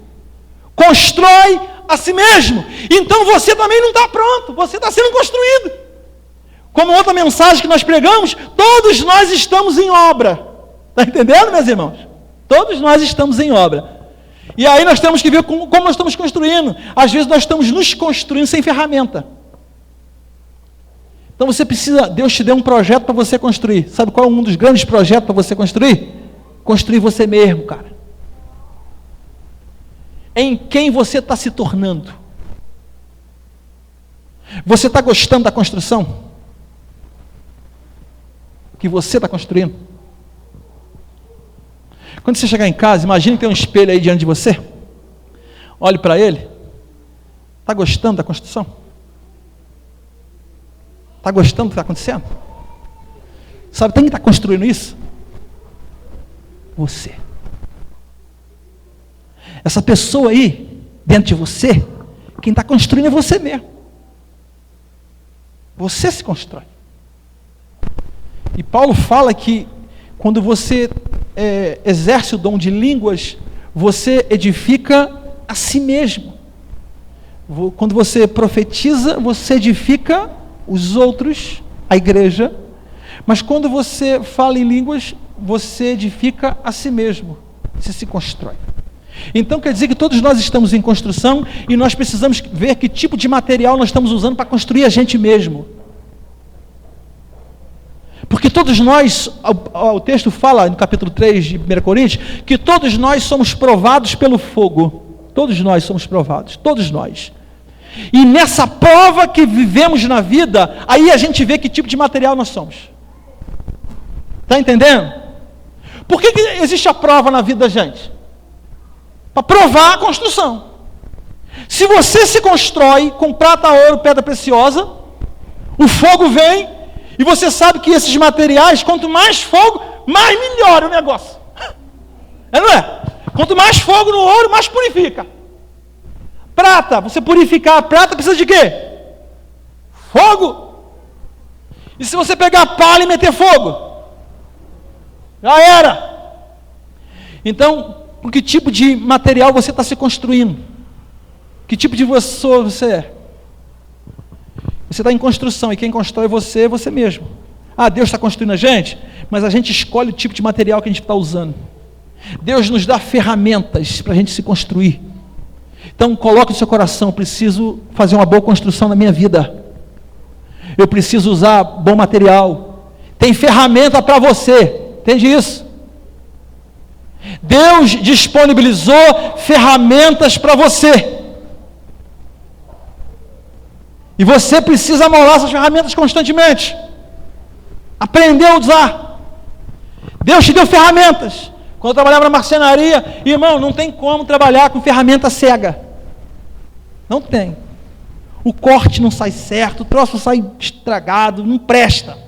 constrói a si mesmo. Então você também não está pronto, você está sendo construído. Como outra mensagem que nós pregamos, todos nós estamos em obra. Está entendendo, meus irmãos? Todos nós estamos em obra. E aí nós temos que ver como nós estamos construindo. Às vezes nós estamos nos construindo sem ferramenta. Então você precisa, Deus te deu um projeto para você construir. Sabe qual é um dos grandes projetos para você construir? Construir você mesmo, cara. Em quem você está se tornando? Você está gostando da construção? Que você está construindo? Quando você chegar em casa, imagine que tem um espelho aí diante de você. Olhe para ele. Está gostando da construção? Está gostando do que está acontecendo? Sabe, quem está construindo isso? Você. Essa pessoa aí, dentro de você, quem está construindo é você mesmo. Você se constrói. E Paulo fala que quando você exerce o dom de línguas, você edifica a si mesmo. Quando você profetiza, você edifica os outros, a igreja, mas quando você fala em línguas, você edifica a si mesmo, você se constrói. Então quer dizer que todos nós estamos em construção e nós precisamos ver que tipo de material nós estamos usando para construir a gente mesmo. Porque todos nós, o texto fala no capítulo 3 de 1 Coríntios, que todos nós somos provados pelo fogo. Todos nós somos provados, todos nós. E nessa prova que vivemos na vida, aí a gente vê que tipo de material nós somos. Está entendendo? Por que existe a prova na vida da gente? Para provar a construção. Se você se constrói com prata, ouro, pedra preciosa, o fogo vem E você sabe que esses materiais, quanto mais fogo, mais melhora o negócio. Não é? Quanto mais fogo no ouro, mais purifica. Prata, você purificar a prata precisa de quê? Fogo. E se você pegar palha e meter fogo? Já era. Então, com que tipo de material você está se construindo? Que tipo de pessoa você é? Você está em construção, e quem constrói você é você mesmo. Deus está construindo a gente, mas a gente escolhe o tipo de material que a gente está usando. Deus nos dá ferramentas para a gente se construir. Então coloque no seu coração: preciso fazer uma boa construção na minha vida. Eu preciso usar bom material. Tem ferramenta para você, entende isso? Deus disponibilizou ferramentas para você. E você precisa amolar essas ferramentas constantemente. Aprender a usar. Deus te deu ferramentas. Quando eu trabalhava na marcenaria, irmão, não tem como trabalhar com ferramenta cega. Não tem. O corte não sai certo, o troço sai estragado, não presta.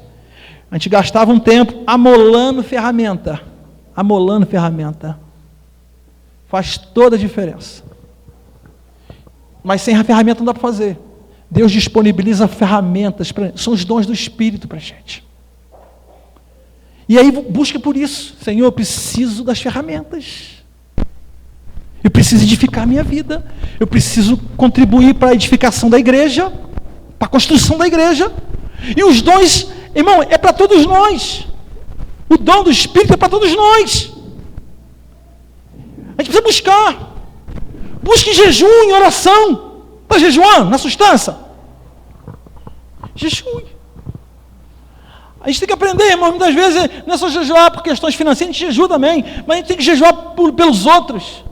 A gente gastava um tempo amolando ferramenta. Amolando ferramenta. Faz toda a diferença. Mas sem a ferramenta não dá para fazer. Deus disponibiliza ferramentas, são os dons do Espírito para a gente. E aí busca por isso: Senhor, eu preciso das ferramentas. Eu preciso edificar a minha vida. Eu preciso contribuir para a edificação da igreja, para a construção da igreja. E os dons, irmão, é para todos nós. O dom do Espírito é para todos nós. A gente precisa buscar. Busque em jejum, em oração. Está jejuando na sustância? Jejue. A gente tem que aprender, irmão. Muitas vezes não é só jejuar por questões financeiras, a gente jejua também, mas a gente tem que jejuar pelos outros.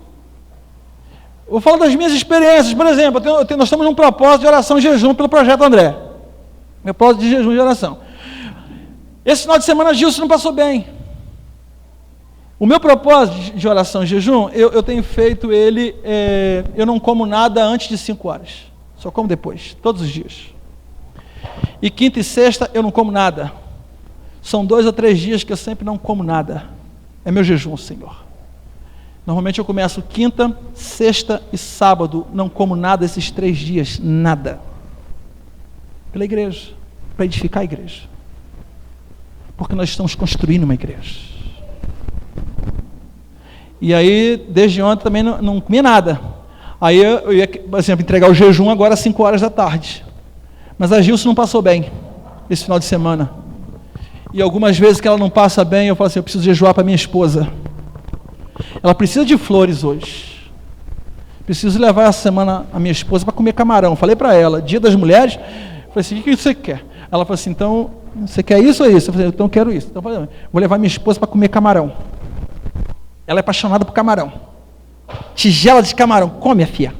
Eu vou falar das minhas experiências. Por exemplo, nós estamos num propósito de oração e jejum pelo Projeto André. Propósito de jejum e oração. Esse final de semana, Gilson não passou bem. O meu propósito de oração e jejum, eu tenho feito ele, eu não como nada antes de 5 horas. Só como depois, todos os dias. E quinta e sexta eu não como nada. São 2 ou 3 dias que eu sempre não como nada. É meu jejum, Senhor. Normalmente eu começo quinta, sexta e sábado. Não como nada esses 3 dias. Nada. Pela igreja. Para edificar a igreja. Porque nós estamos construindo uma igreja. E aí, desde ontem também não comi nada. Aí eu ia, por exemplo, entregar o jejum agora às 5 horas da tarde. Mas a Gilson não passou bem esse final de semana. E algumas vezes que ela não passa bem, eu falo assim: eu preciso jejuar para minha esposa. Ela precisa de flores hoje. Preciso levar essa semana a minha esposa para comer camarão. Falei para ela, Dia das Mulheres. Falei assim: o que você quer? Ela falou assim: então, você quer isso ou isso? Eu falei: então eu quero isso. Então, eu falei: vou levar minha esposa para comer camarão. Ela é apaixonada por camarão. Tigela de camarão. Come, filha.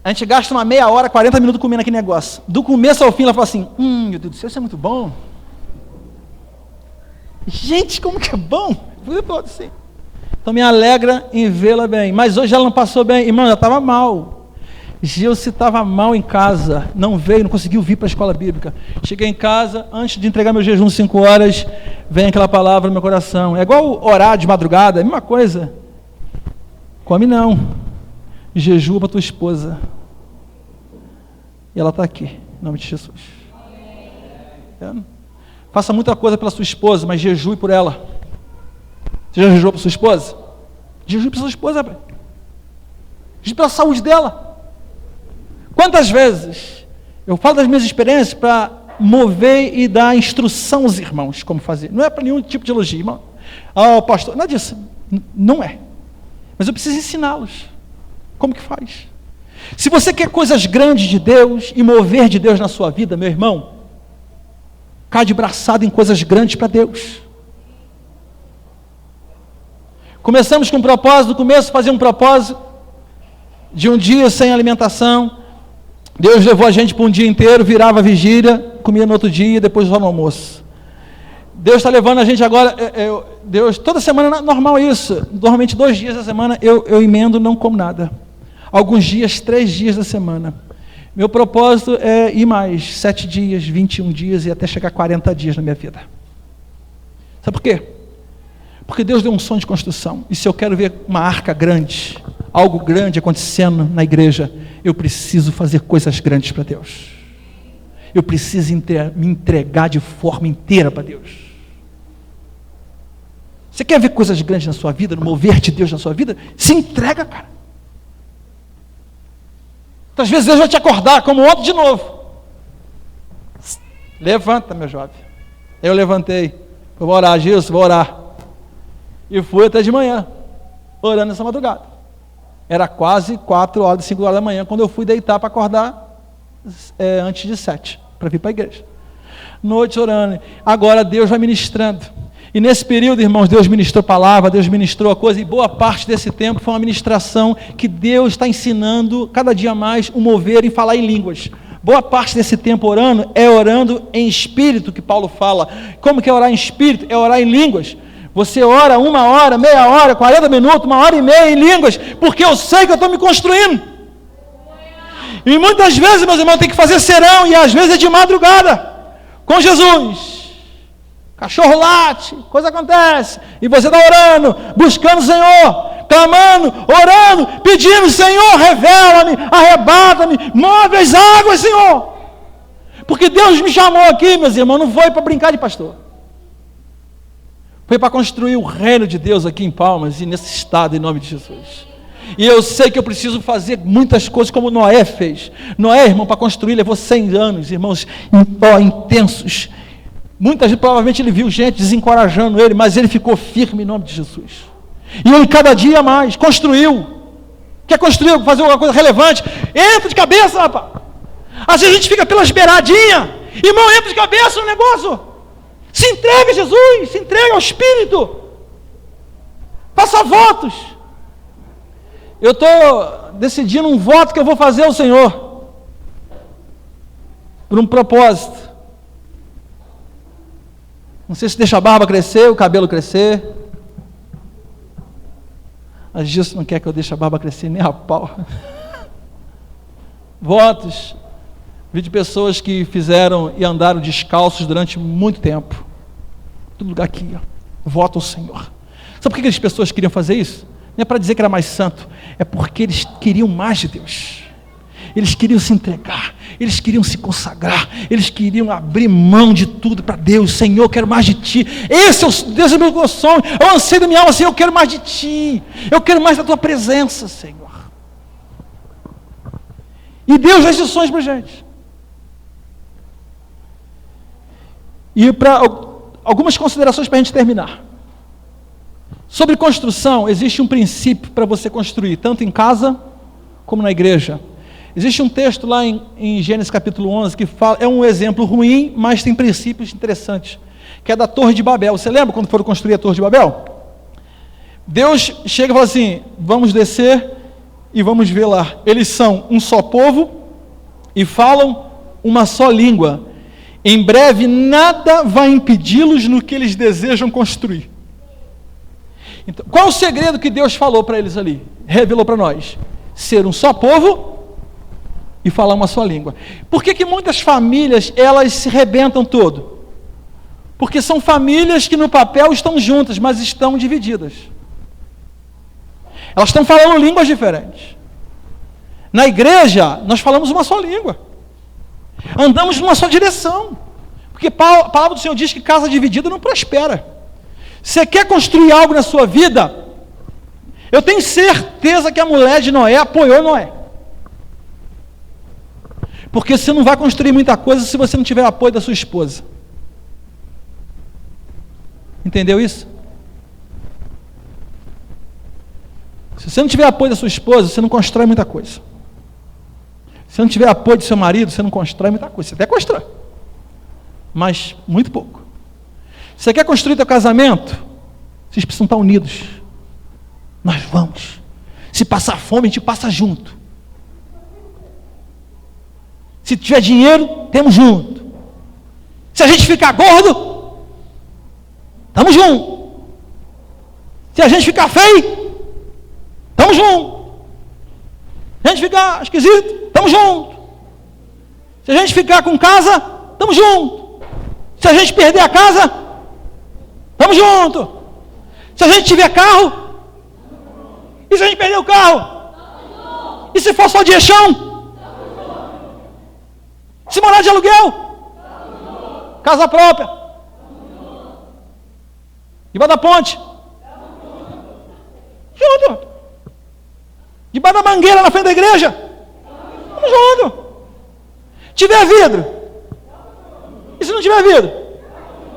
A gente gasta uma meia hora, 40 minutos comendo aquele negócio. Do começo ao fim, ela fala assim: meu Deus do céu, isso é muito bom. Gente, como que é bom. Assim. Então me alegra em vê-la bem. Mas hoje ela não passou bem. Irmão, ela estava mal. Gilce estava mal em casa. Não veio, não conseguiu vir para a escola bíblica. Cheguei em casa, antes de entregar meu jejum 5 horas, vem aquela palavra no meu coração. É igual orar de madrugada, é a mesma coisa. Come não. Jejua para tua esposa. E ela está aqui, em nome de Jesus. Faça muita coisa pela sua esposa, mas jejue por ela. Você já jejuou para sua esposa? Jejue para sua esposa, pai. Jejue pela saúde dela. Quantas vezes eu falo das minhas experiências para mover e dar instrução aos irmãos como fazer. Não é para nenhum tipo de elogio, irmão. Pastor, nada disso. Não é. Mas eu preciso ensiná-los. Como que faz? Se você quer coisas grandes de Deus e mover de Deus na sua vida, meu irmão, cai de braçada em coisas grandes para Deus. Começamos com um propósito, no começo fazia um propósito de um dia sem alimentação. Deus levou a gente para um dia inteiro, virava a vigília, comia no outro dia, depois só no almoço. Deus está levando a gente agora, Deus, toda semana, normal isso, normalmente 2 dias da semana eu emendo, não como nada. Alguns dias, 3 dias da semana. Meu propósito é ir mais 7 dias, 21 dias e até chegar a 40 dias na minha vida. Sabe por quê? Porque Deus deu um sonho de construção. E se eu quero ver uma arca grande, algo grande acontecendo na igreja, eu preciso fazer coisas grandes para Deus. Eu preciso me entregar de forma inteira para Deus. Você quer ver coisas grandes na sua vida, no mover de Deus na sua vida? Se entrega, cara. Às vezes Deus vai te acordar, como ontem de novo. Levanta, meu jovem. Eu levantei. Vou orar, Gilson, vou orar. E fui até de manhã, orando essa madrugada. Era quase 4 horas, 5 horas da manhã, quando eu fui deitar para acordar antes de 7, para vir para a igreja. Noite orando. Agora Deus vai ministrando. E nesse período, irmãos, Deus ministrou palavra, Deus ministrou a coisa, e boa parte desse tempo foi uma ministração que Deus está ensinando cada dia mais o mover e falar em línguas. Boa parte desse tempo orando é orando em espírito, que Paulo fala. Como que é orar em espírito? É orar em línguas. Você ora 1 hora, meia hora, 40 minutos, 1h30 em línguas, porque eu sei que eu estou me construindo. E muitas vezes, meus irmãos, tem que fazer serão, e às vezes é de madrugada, com Jesus. Cachorro late, coisa acontece, e você está orando, buscando o Senhor, clamando, orando, pedindo: Senhor, revela-me, arrebata-me, move as águas, Senhor. Porque Deus me chamou aqui, meus irmãos, não foi para brincar de pastor. Foi para construir o reino de Deus aqui em Palmas e nesse estado, em nome de Jesus. E eu sei que eu preciso fazer muitas coisas como Noé fez. Noé, irmão, para construir, levou 100 anos, irmãos, intensos. Muitas vezes, provavelmente, ele viu gente desencorajando ele, mas ele ficou firme em nome de Jesus. E ele cada dia mais construiu. Quer construir, fazer alguma coisa relevante? Entra de cabeça, rapaz. Às vezes a gente fica pelas beiradinhas. Irmão, entra de cabeça no negócio. Se entrega a Jesus, se entrega ao Espírito. Faça votos. Eu estou decidindo um voto que eu vou fazer ao Senhor. Por um propósito. Não sei se deixa a barba crescer, o cabelo crescer. Mas Jesus não quer que eu deixe a barba crescer nem a pau. Votos. Vi de pessoas que fizeram e andaram descalços durante muito tempo. Todo lugar aqui, ó. Voto ao Senhor. Sabe por que as pessoas queriam fazer isso? Não é para dizer que era mais santo. É porque eles queriam mais de Deus. Eles queriam se entregar, eles queriam se consagrar, eles queriam abrir mão de tudo para Deus. Senhor, eu quero mais de Ti. Esse é o Deus, é o meu sonho, é o anseio da minha alma. Senhor, eu quero mais de Ti, eu quero mais da Tua presença, Senhor. E Deus dá esses sonhos para a gente. E para algumas considerações para a gente terminar. Sobre construção, existe um princípio para você construir, tanto em casa como na igreja. Existe um texto lá em Gênesis capítulo 11 que fala, é um exemplo ruim, mas tem princípios interessantes, que é da Torre de Babel. Você lembra quando foram construir a Torre de Babel? Deus chega e fala assim: vamos descer e vamos ver lá. Eles são um só povo e falam uma só língua. Em breve nada vai impedi-los no que eles desejam construir. Então, qual é o segredo que Deus falou para eles ali? Revelou para nós: ser um só povo e falar uma só língua. Por que muitas famílias, elas se rebentam todo? Porque são famílias que no papel estão juntas, mas estão divididas. Elas estão falando línguas diferentes. Na igreja, nós falamos uma só língua. Andamos numa só direção. Porque a palavra do Senhor diz que casa dividida não prospera. Você quer construir algo na sua vida? Eu tenho certeza que a mulher de Noé apoiou Noé. Porque você não vai construir muita coisa se você não tiver apoio da sua esposa. Entendeu isso? Se você não tiver apoio da sua esposa, você não constrói muita coisa. Se você não tiver apoio do seu marido, você não constrói muita coisa. Você até constrói, mas muito pouco. Você quer construir teu casamento? Vocês precisam estar unidos. Nós vamos. Se passar fome, a gente passa junto. Se tiver dinheiro, temos junto. Se a gente ficar gordo, estamos juntos. Se a gente ficar feio, estamos juntos. Se a gente ficar esquisito, estamos juntos. Se a gente ficar com casa, estamos juntos. Se a gente perder a casa, estamos juntos. Se a gente tiver carro, e se a gente perder o carro? E se for só de chão? Se morar de aluguel? Casa própria? Debaixo da ponte? Junto. Debaixo da mangueira na frente da igreja? Vamos junto. Tiver vidro? E se não tiver vidro?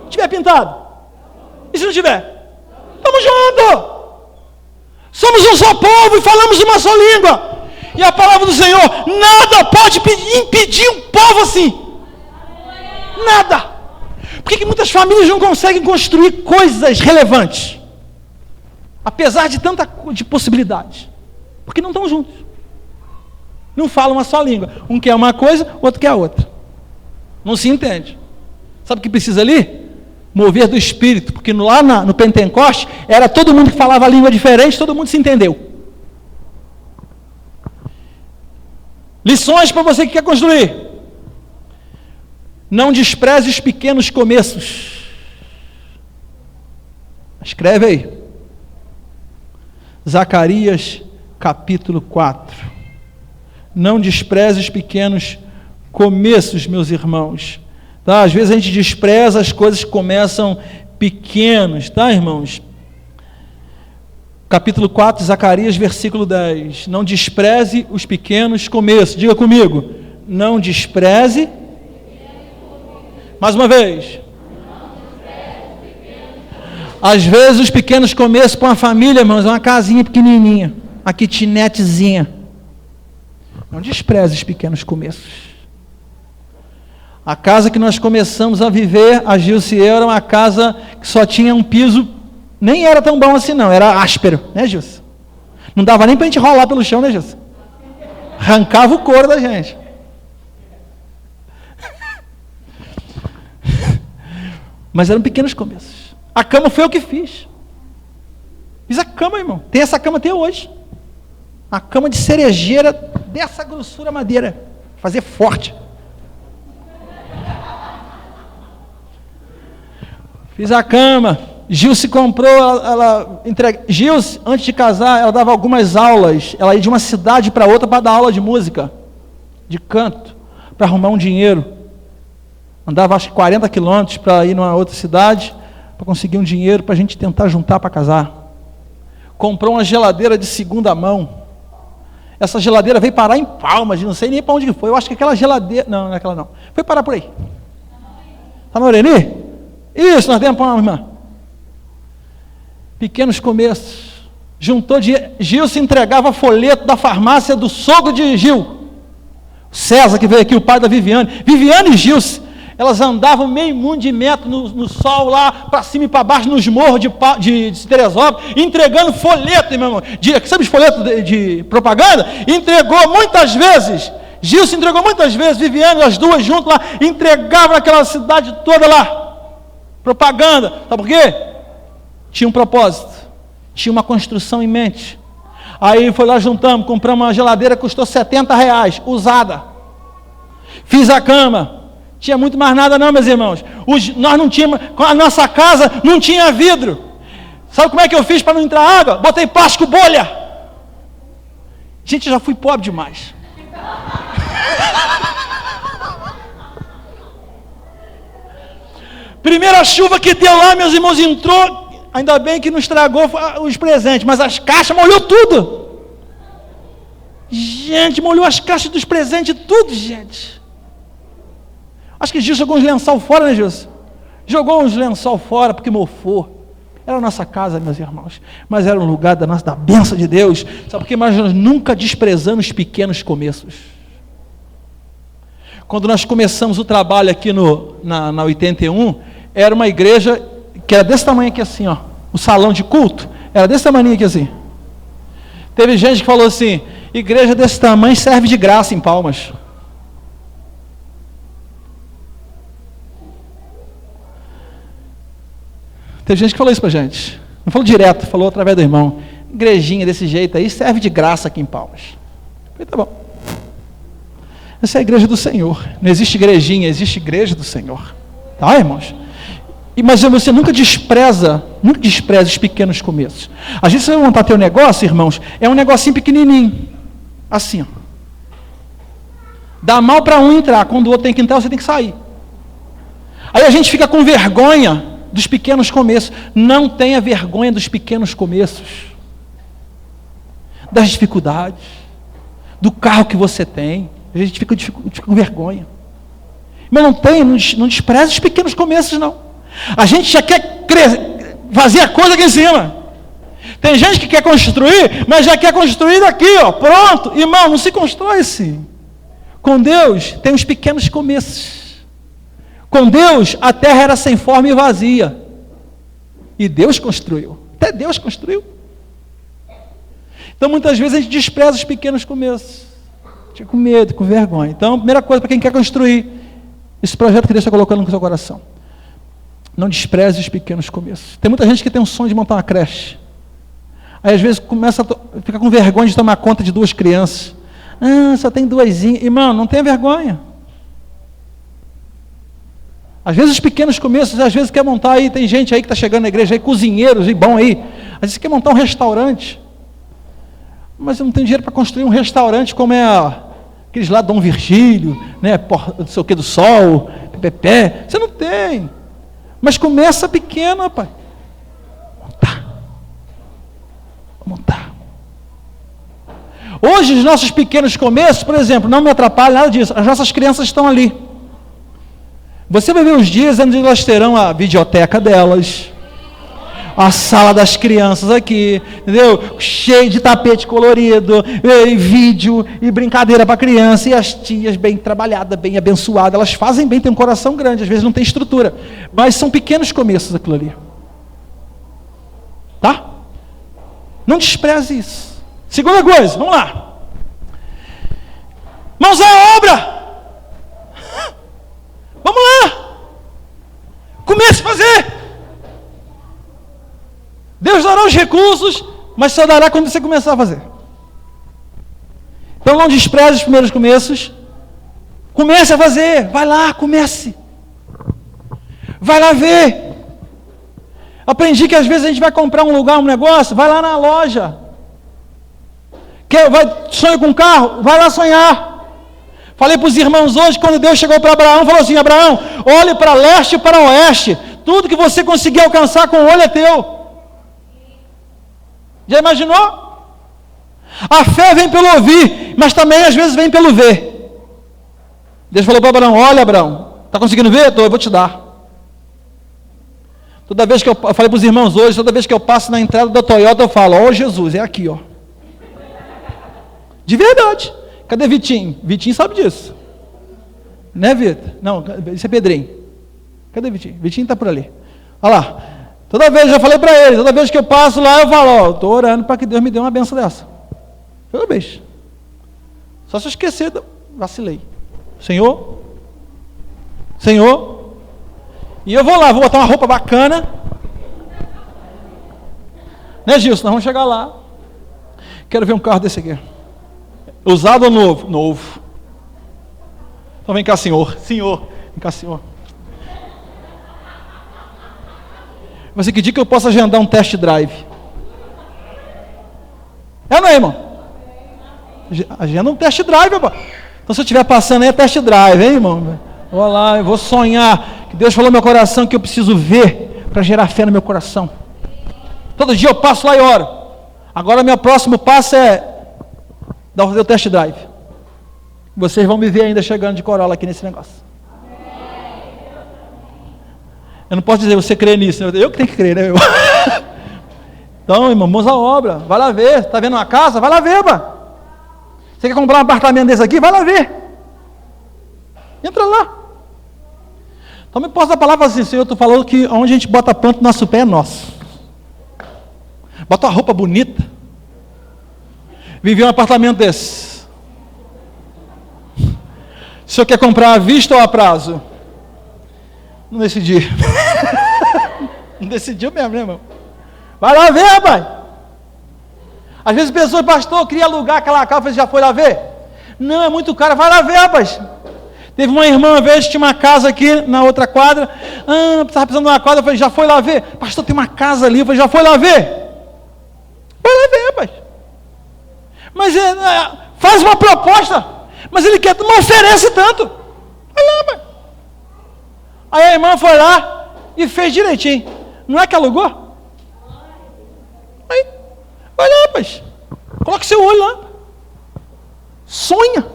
Tiver pintado? E se não tiver? Vamos junto. Somos um só povo e falamos uma só língua. E a palavra do Senhor, nada pode impedir um povo assim. Nada. Por que muitas famílias não conseguem construir coisas relevantes? Apesar de tanta possibilidade. Porque não estão juntos. Não falam uma só língua. Um quer uma coisa, o outro quer a outra. Não se entende. Sabe o que precisa ali? Mover do Espírito. Porque lá no Pentecoste, era todo mundo que falava a língua diferente, todo mundo se entendeu. Lições para você que quer construir. Não despreze os pequenos começos. Escreve aí. Zacarias capítulo 4. Não despreze os pequenos começos, meus irmãos. Tá? Às vezes a gente despreza as coisas que começam pequenos, tá, irmãos? Capítulo 4, Zacarias, versículo 10. Não despreze os pequenos começos. Diga comigo. Não despreze. Mais uma vez. Às vezes os pequenos começos para uma família, irmãos, é uma casinha pequenininha, uma kitnetzinha. Não despreze os pequenos começos. A casa que nós começamos a viver, a Gilce e eu, era uma casa que só tinha um piso, nem era tão bom assim não, era áspero, né, Gilce? Não dava nem para a gente rolar pelo chão, né, Gilce? Arrancava o couro da gente. Mas eram pequenos começos. A cama foi eu que fiz. Fiz a cama, irmão. Tem essa cama até hoje. A cama de cerejeira dessa grossura madeira. Fazer forte. Fiz a cama. Gilce comprou, ela entrega. Gilce, antes de casar, ela dava algumas aulas. Ela ia de uma cidade para outra para dar aula de música, de canto, para arrumar um dinheiro. Andava acho que 40 quilômetros para ir numa outra cidade, para conseguir um dinheiro para a gente tentar juntar para casar. Comprou uma geladeira de segunda mão. Essa geladeira veio parar em Palmas, não sei nem para onde que foi. Eu acho que aquela geladeira, não é aquela não. Foi parar por aí. Está na Oreni? Isso, nós demos para uma irmã. Pequenos começos. Juntou dinheiro. Gil se entregava folheto da farmácia do sogro de Gil. César, que veio aqui, o pai da Viviane. Viviane e Gilce. Elas andavam meio mundo de metro no sol lá, para cima e para baixo, nos morros de Teresópolis, entregando folheto, meu irmão. Sabe os folhetos de propaganda? Entregou muitas vezes. Gil se entregou muitas vezes. Viviane, as duas juntas lá, entregavam aquela cidade toda lá. Propaganda. Sabe por quê? Tinha um propósito. Tinha uma construção em mente. Aí foi lá, juntamos, compramos uma geladeira, custou R$70, usada. Fiz a cama. Tinha muito mais nada não, meus irmãos. Nós não tínhamos, a nossa casa não tinha vidro. Sabe como é que eu fiz para não entrar água? Botei plástico bolha. Gente, eu já fui pobre demais. Primeira chuva que deu lá, meus irmãos, entrou. Ainda bem que não estragou os presentes, mas as caixas molhou tudo. Gente, molhou as caixas dos presentes, tudo, gente. Acho que Gil jogou uns lençol fora, né, Gilson? Jogou uns lençol fora porque mofou. Era a nossa casa, meus irmãos. Mas era um lugar da bênção de Deus. Sabe por quê? Mas nós nunca desprezamos os pequenos começos. Quando nós começamos o trabalho aqui na 81, era uma igreja que era desse tamanho aqui assim, ó. O salão de culto era desse tamanho aqui assim. Teve gente que falou assim, igreja desse tamanho serve de graça em Palmas. Teve gente que falou isso pra gente. Não falou direto, falou através do irmão. Igrejinha desse jeito aí serve de graça aqui em Palmas. Eu falei, tá bom. Essa é a igreja do Senhor. Não existe igrejinha, existe igreja do Senhor. Tá, irmãos? Mas você nunca despreza os pequenos começos. Às vezes você vai montar teu negócio, irmãos, é um negocinho pequenininho. Assim, ó. Dá mal para um entrar, quando o outro tem que entrar, você tem que sair. Aí a gente fica com vergonha dos pequenos começos. Não tenha vergonha dos pequenos começos. Das dificuldades. Do carro que você tem. A gente fica com vergonha. Mas não despreze os pequenos começos, não. A gente já quer fazer a coisa aqui em cima. Tem gente que quer construir, mas já quer construir daqui, ó, pronto. Irmão, não se constrói assim. Com Deus, tem os pequenos começos. Com Deus, a terra era sem forma e vazia. E Deus construiu. Até Deus construiu. Então, muitas vezes, a gente despreza os pequenos começos. Fica com medo, com vergonha. Então, a primeira coisa para quem quer construir, esse projeto que Deus está colocando no seu coração. Não despreze os pequenos começos. Tem muita gente que tem um sonho de montar uma creche. Aí, às vezes, fica com vergonha de tomar conta de 2 crianças. Só tem 2. Irmão, não tenha vergonha. Às vezes, os pequenos começos, às vezes, quer montar aí, tem gente aí que está chegando na igreja, aí, cozinheiros e bom aí. Às vezes, quer montar um restaurante. Mas eu não tenho dinheiro para construir um restaurante como aqueles lá, Dom Virgílio, né, não sei o que do Sol, Pepé. Você não tem. Mas começa pequeno, rapaz. Montar. Hoje, os nossos pequenos começos, por exemplo, não me atrapalha nada disso. As nossas crianças estão ali. Você vai ver os dias onde elas terão a videoteca delas, a sala das crianças aqui, entendeu? Cheio de tapete colorido, e vídeo, e brincadeira para criança, e as tias bem trabalhadas, bem abençoadas, elas fazem bem, tem um coração grande, às vezes não tem estrutura, mas são pequenos começos aquilo ali. Tá? Não despreze isso. Segunda coisa, vamos lá. Mãos à obra! Vamos lá! Comece a fazer! Deus dará os recursos, mas só dará quando você começar a fazer. Então não despreze os primeiros começos. Comece a fazer. Vai lá, comece. Vai lá ver. Aprendi que às vezes a gente vai comprar um lugar, um negócio, vai lá na loja. Sonha com um carro, vai lá sonhar. Falei para os irmãos hoje, quando Deus chegou para Abraão, falou assim: Abraão, olhe para leste e para oeste. Tudo que você conseguir alcançar com o olho é teu. Já imaginou? A fé vem pelo ouvir, mas também às vezes vem pelo ver. Deus falou para Abraão: olha, Abraão, está conseguindo ver? Eu vou te dar. Toda vez que eu falei para os irmãos hoje, toda vez que eu passo na entrada da Toyota, eu falo: ó, Jesus, é aqui, ó. De verdade. Cadê Vitinho? Vitinho sabe disso. Né, Vitor? Não, isso é Pedrinho. Cadê Vitinho? Vitinho está por ali. Olha lá. Toda vez, já falei para ele, toda vez que eu passo lá, eu falo: ó, estou orando para que Deus me dê uma benção dessa. Toda vez. Só se eu esquecer, vacilei. Senhor. E eu vou lá, vou botar uma roupa bacana. Né, Gilson? Nós vamos chegar lá. Quero ver um carro desse aqui. Usado ou novo? Novo. Então vem cá, senhor. Vem cá, senhor. Você que dia que eu posso agendar um test drive? É, não é, irmão? Agenda um test drive, rapaz. Então se eu estiver passando aí, é test drive, hein, irmão? Vou lá, eu vou sonhar. Que Deus falou no meu coração que eu preciso ver para gerar fé no meu coração. Todo dia eu passo lá e oro. Agora meu próximo passo é dar o test drive. Vocês vão me ver ainda chegando de Corolla aqui nesse negócio. Eu não posso dizer, você crê nisso. Eu que tenho que crer, né? Então, irmão, mãos à obra. Vai lá ver. Está vendo uma casa? Vai lá ver, pá. Você quer comprar um apartamento desse aqui? Vai lá ver. Entra lá. Então me posso dar a palavra assim: Senhor, tu falou que onde a gente bota planta, o nosso pé é nosso. Bota uma roupa bonita. Vivi um apartamento desse. O senhor quer comprar à vista ou a prazo? Não decidi. Não decidiu mesmo, né, irmão? Vai lá ver, rapaz. Às vezes pessoas: pastor, eu queria alugar aquela casa. Você já foi lá ver? Não, é muito caro. Vai lá ver, rapaz. Teve uma irmã, uma vez, tinha uma casa aqui na outra quadra. Estava precisando de uma quadra. Eu falei, já foi lá ver? Pastor, tem uma casa ali. Eu falei, já foi lá ver? Vai lá ver, rapaz. Mas faz uma proposta. Mas ele quer, não oferece tanto. Vai lá, rapaz. Aí a irmã foi lá e fez direitinho. Não é que alugou? Aí, vai lá, rapaz. Coloque seu olho lá. Sonha.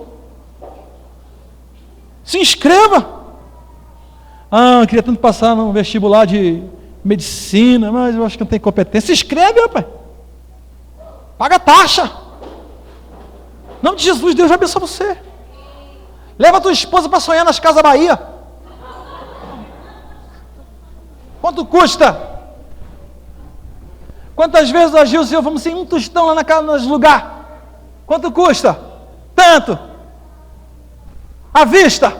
Se inscreva. Eu queria tanto passar no vestibular de medicina, mas eu acho que não tem competência. Se inscreve, rapaz. Paga a taxa. Em nome de Jesus, Deus vai abençoar você. Leva a tua esposa para sonhar nas Casas Bahia. Quanto custa? Quantas vezes a Gil e eu vamos assim, um tostão lá nos lugares? Quanto custa? Tanto. À vista.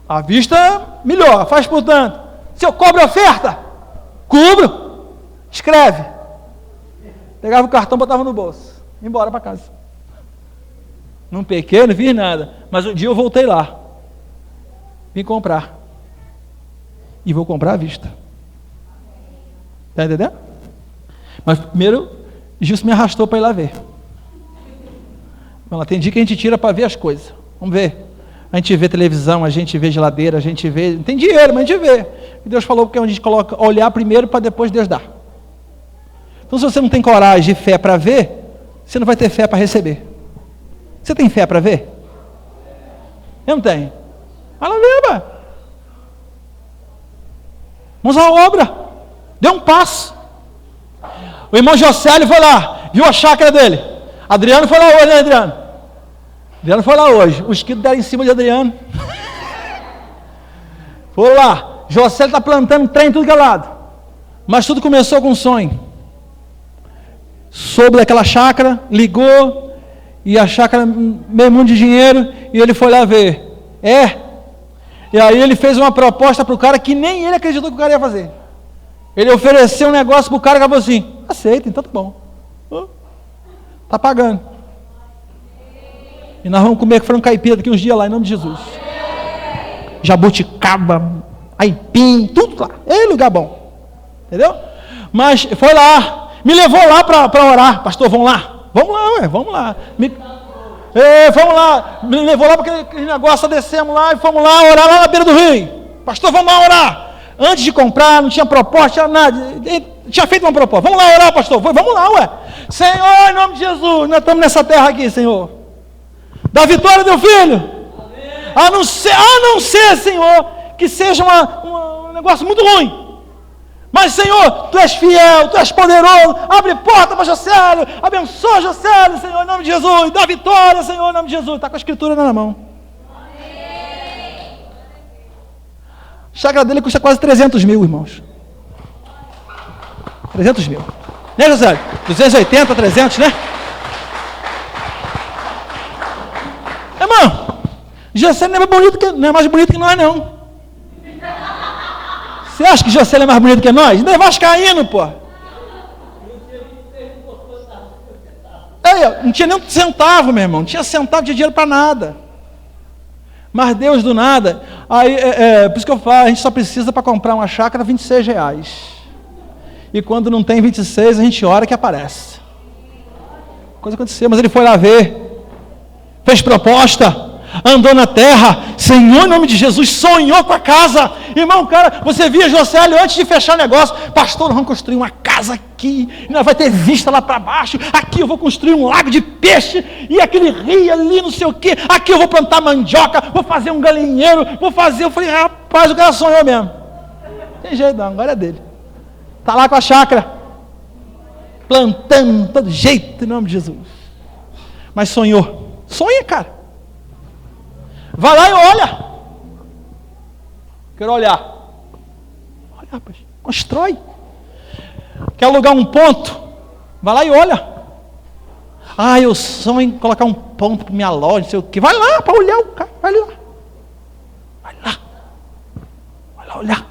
À vista, melhor, faz por tanto. Se eu cobro oferta, cubro. Escreve. Pegava o cartão, botava no bolso. Ia embora para casa. Não pequei, não fiz nada. Mas um dia eu voltei lá. Vim comprar. E vou comprar à vista. Está entendendo? Mas primeiro, Gilson me arrastou para ir lá ver. Vamos lá, tem dia que a gente tira para ver as coisas. Vamos ver. A gente vê televisão, a gente vê geladeira, a gente vê... Não tem dinheiro, mas a gente vê. E Deus falou que a gente coloca olhar primeiro para depois Deus dar. Então se você não tem coragem e fé para ver, você não vai ter fé para receber. Você tem fé para ver? Eu não tenho. Vai lá ver, rapaz. Vamos à obra. Dê um passo. O irmão Jocélio foi lá, viu a chácara dele. Adriano foi lá hoje, né, Adriano? Adriano foi lá hoje. Os quilos deram em cima de Adriano. Foram lá. Jocélio está plantando trem tudo que é lado. Mas tudo começou com um sonho. Soube daquela chácara, ligou, e a chácara, meio mundo de dinheiro, e ele foi lá ver. E aí ele fez uma proposta para o cara que nem ele acreditou que o cara ia fazer. Ele ofereceu um negócio para o cara e falou assim, aceita, então tá bom. Está pagando. E nós vamos comer frango caipira daqui uns dias lá, em nome de Jesus. Jabuticaba, aipim, tudo lá. Lugar bom. Entendeu? Mas foi lá, me levou lá para orar. Pastor, vamos lá? Vamos lá, vamos lá. Vamos lá. Me levou lá para aquele negócio, descemos lá e fomos lá orar lá na beira do rio. Pastor, vamos lá orar. Antes de comprar, não tinha proposta, tinha nada. Tinha feito uma proposta. Vamos lá orar, pastor. Vamos lá, Senhor, em nome de Jesus, nós estamos nessa terra aqui, Senhor. Dá vitória, teu filho. A não ser, Senhor, que seja um negócio muito ruim. Mas, Senhor, Tu és fiel, Tu és poderoso. Abre porta para Jocélio. Abençoa Jocélio, Senhor, em nome de Jesus. Dá vitória, Senhor, em nome de Jesus. Está com a escritura na mão. A chácara dele custa quase 300 mil, irmãos. 300 mil. Né, Jocélio? 280, 300, né? Irmão, Jocélio não é mais bonito que nós, não. Você acha que Jocélio é mais bonito que nós? Não é vascaíno, pô. Não tinha nem um centavo, meu irmão. Não tinha centavo de dinheiro para nada. Mas Deus do nada. Aí, por isso que eu falo, a gente só precisa para comprar uma chácara R$26. E quando não tem 26, a gente ora que aparece. Coisa aconteceu, mas ele foi lá ver. Fez proposta. Andou na terra, Senhor, em nome de Jesus, sonhou com a casa. Irmão, cara, você via Jocélio antes de fechar o negócio, pastor, nós vamos construir uma casa aqui, nós vai ter vista lá para baixo, aqui eu vou construir um lago de peixe, e aquele rio ali, não sei o que, aqui eu vou plantar mandioca, vou fazer um galinheiro, eu falei, rapaz, o cara sonhou mesmo. Tem jeito não, agora é dele. Está lá com a chácara, plantando, de todo jeito, em nome de Jesus. Mas sonhou, sonha, cara. Vai lá e olha. Quero olhar. Olha, rapaz. Constrói. Quer alugar um ponto? Vai lá e olha. Eu sonho em colocar um ponto para minha loja, não sei o quê. Vai lá para olhar o cara. Vai lá. Vai lá. Vai lá olhar.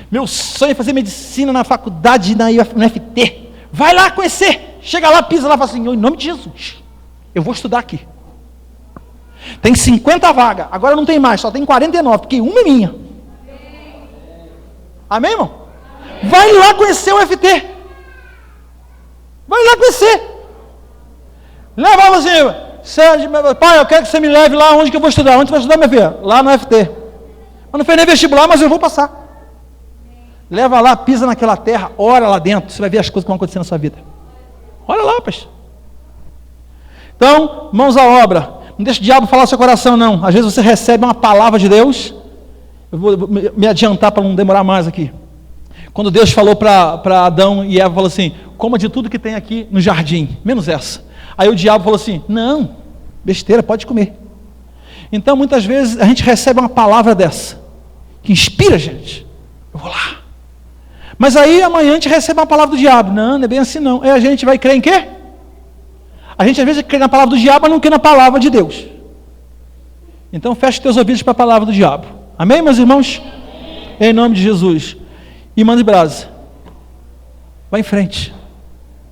Meu sonho é fazer medicina na faculdade, no FT. Vai lá conhecer. Chega lá, pisa lá e fala assim, em nome de Jesus. Eu vou estudar aqui. Tem 50 vagas, agora não tem mais, só tem 49, porque uma é minha. Amém, irmão? Vai lá conhecer o FT. Vai lá conhecer. Leva você, Sérgio, pai, eu quero que você me leve lá onde que eu vou estudar. Onde você vai estudar, minha filha? Lá no FT. Eu não fez nem vestibular, mas eu vou passar. Leva lá, pisa naquela terra, ora lá dentro, você vai ver as coisas que vão acontecer na sua vida. Olha lá, rapaz. Então, mãos à obra. Não deixa o diabo falar no seu coração, não. Às vezes você recebe uma palavra de Deus. Eu vou me adiantar para não demorar mais aqui. Quando Deus falou para Adão e Eva, falou assim, coma de tudo que tem aqui no jardim, menos essa. Aí o diabo falou assim, não, besteira, pode comer. Então, muitas vezes, a gente recebe uma palavra dessa, que inspira a gente. Eu vou lá. Mas aí, amanhã, a gente recebe uma palavra do diabo. Não, não é bem assim, não. Aí a gente vai crer em quê? A gente, às vezes, crê na palavra do diabo, mas não crê na palavra de Deus. Então, feche teus ouvidos para a palavra do diabo. Amém, meus irmãos? Em nome de Jesus. Irmã de brasa. Vai em frente.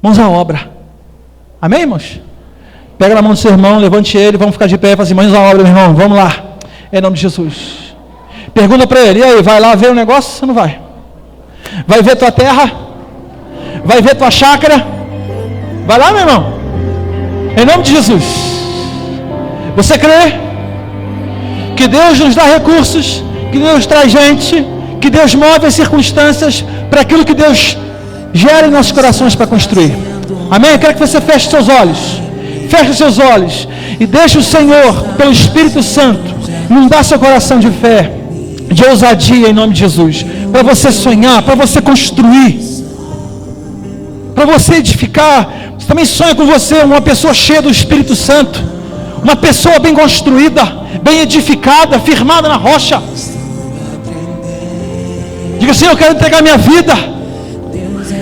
Mãos à obra. Amém, irmãos? Pega na mão do seu irmão, levante ele, vamos ficar de pé e fala assim, mãos à obra, meu irmão, vamos lá. Em nome de Jesus. Pergunta para ele, e aí, vai lá ver o negócio ou não vai? Vai ver tua terra? Vai ver tua chácara? Vai lá, meu irmão. Em nome de Jesus. Você crê que Deus nos dá recursos, que Deus traz gente, que Deus move as circunstâncias para aquilo que Deus gera em nossos corações para construir? Amém? Eu quero que você feche seus olhos. Feche seus olhos e deixe o Senhor, pelo Espírito Santo, inundar seu coração de fé, de ousadia em nome de Jesus, para você sonhar, para você construir, para você edificar. Você também sonha com você, uma pessoa cheia do Espírito Santo, uma pessoa bem construída, bem edificada, firmada na rocha. Diga, Senhor, eu quero entregar minha vida,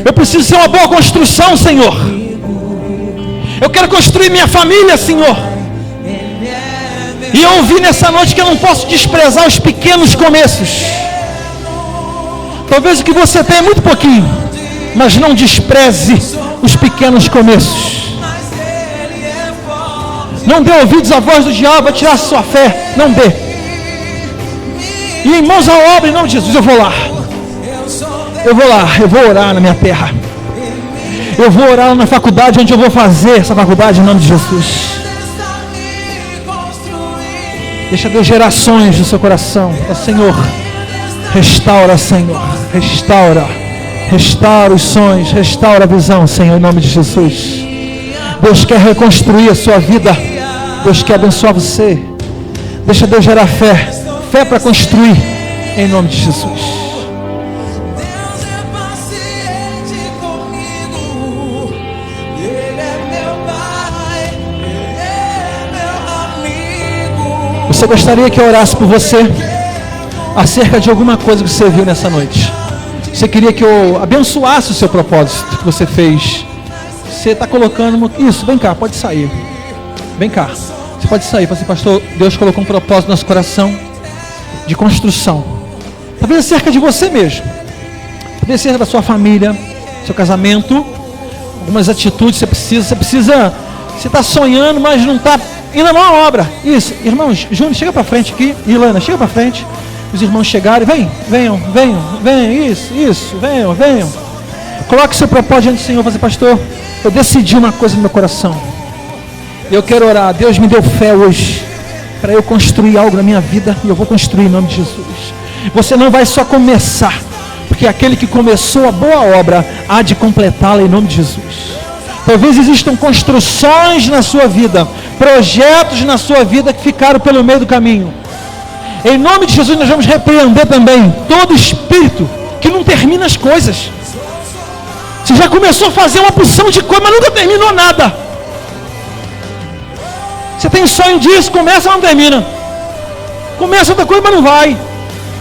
eu preciso ser uma boa construção, Senhor. Eu quero construir minha família, Senhor. E eu ouvi nessa noite que eu não posso desprezar os pequenos começos. Talvez o que você tem é muito pouquinho, mas não despreze os pequenos começos. Não dê ouvidos à voz do diabo a tirar a sua fé. Não dê. E em mãos à obra, em nome de Jesus, eu vou lá. Eu vou lá, eu vou orar na minha terra. Eu vou orar na faculdade onde eu vou fazer essa faculdade em nome de Jesus. Deixa Deus gerações no seu coração. Ó Senhor, restaura, Senhor. Restaura. Restaura os sonhos. Restaura a visão, Senhor, em nome de Jesus. Deus quer reconstruir a sua vida. Deus quer abençoar você. Deixa Deus gerar fé. Fé para construir em nome de Jesus. Você gostaria que eu orasse por você acerca de alguma coisa que você viu nessa noite? Você queria que eu abençoasse o seu propósito que você fez? Você está colocando... Isso, vem cá, pode sair. Vem cá. Você pode sair. Fala assim, pastor, Deus colocou um propósito no nosso coração de construção. Talvez acerca de você mesmo. Talvez acerca da sua família, seu casamento, algumas atitudes você precisa... Você está sonhando, mas não está... Ainda não há obra. Isso, irmãos, Júnior, chega para frente aqui. Ilana, chega para frente. Os irmãos chegarem. Venham. Isso, venham. Coloque seu propósito diante do Senhor. Você, pastor, eu decidi uma coisa no meu coração. Eu quero orar. Deus me deu fé hoje para eu construir algo na minha vida. E eu vou construir em nome de Jesus. Você não vai só começar, porque aquele que começou a boa obra há de completá-la em nome de Jesus. Talvez existam construções na sua vida, projetos na sua vida que ficaram pelo meio do caminho. Em nome de Jesus nós vamos repreender também todo espírito que não termina as coisas. Você já começou a fazer uma porção de coisa, mas nunca terminou nada. Você tem sonho disso, começa, mas não termina. Começa outra coisa, mas não vai.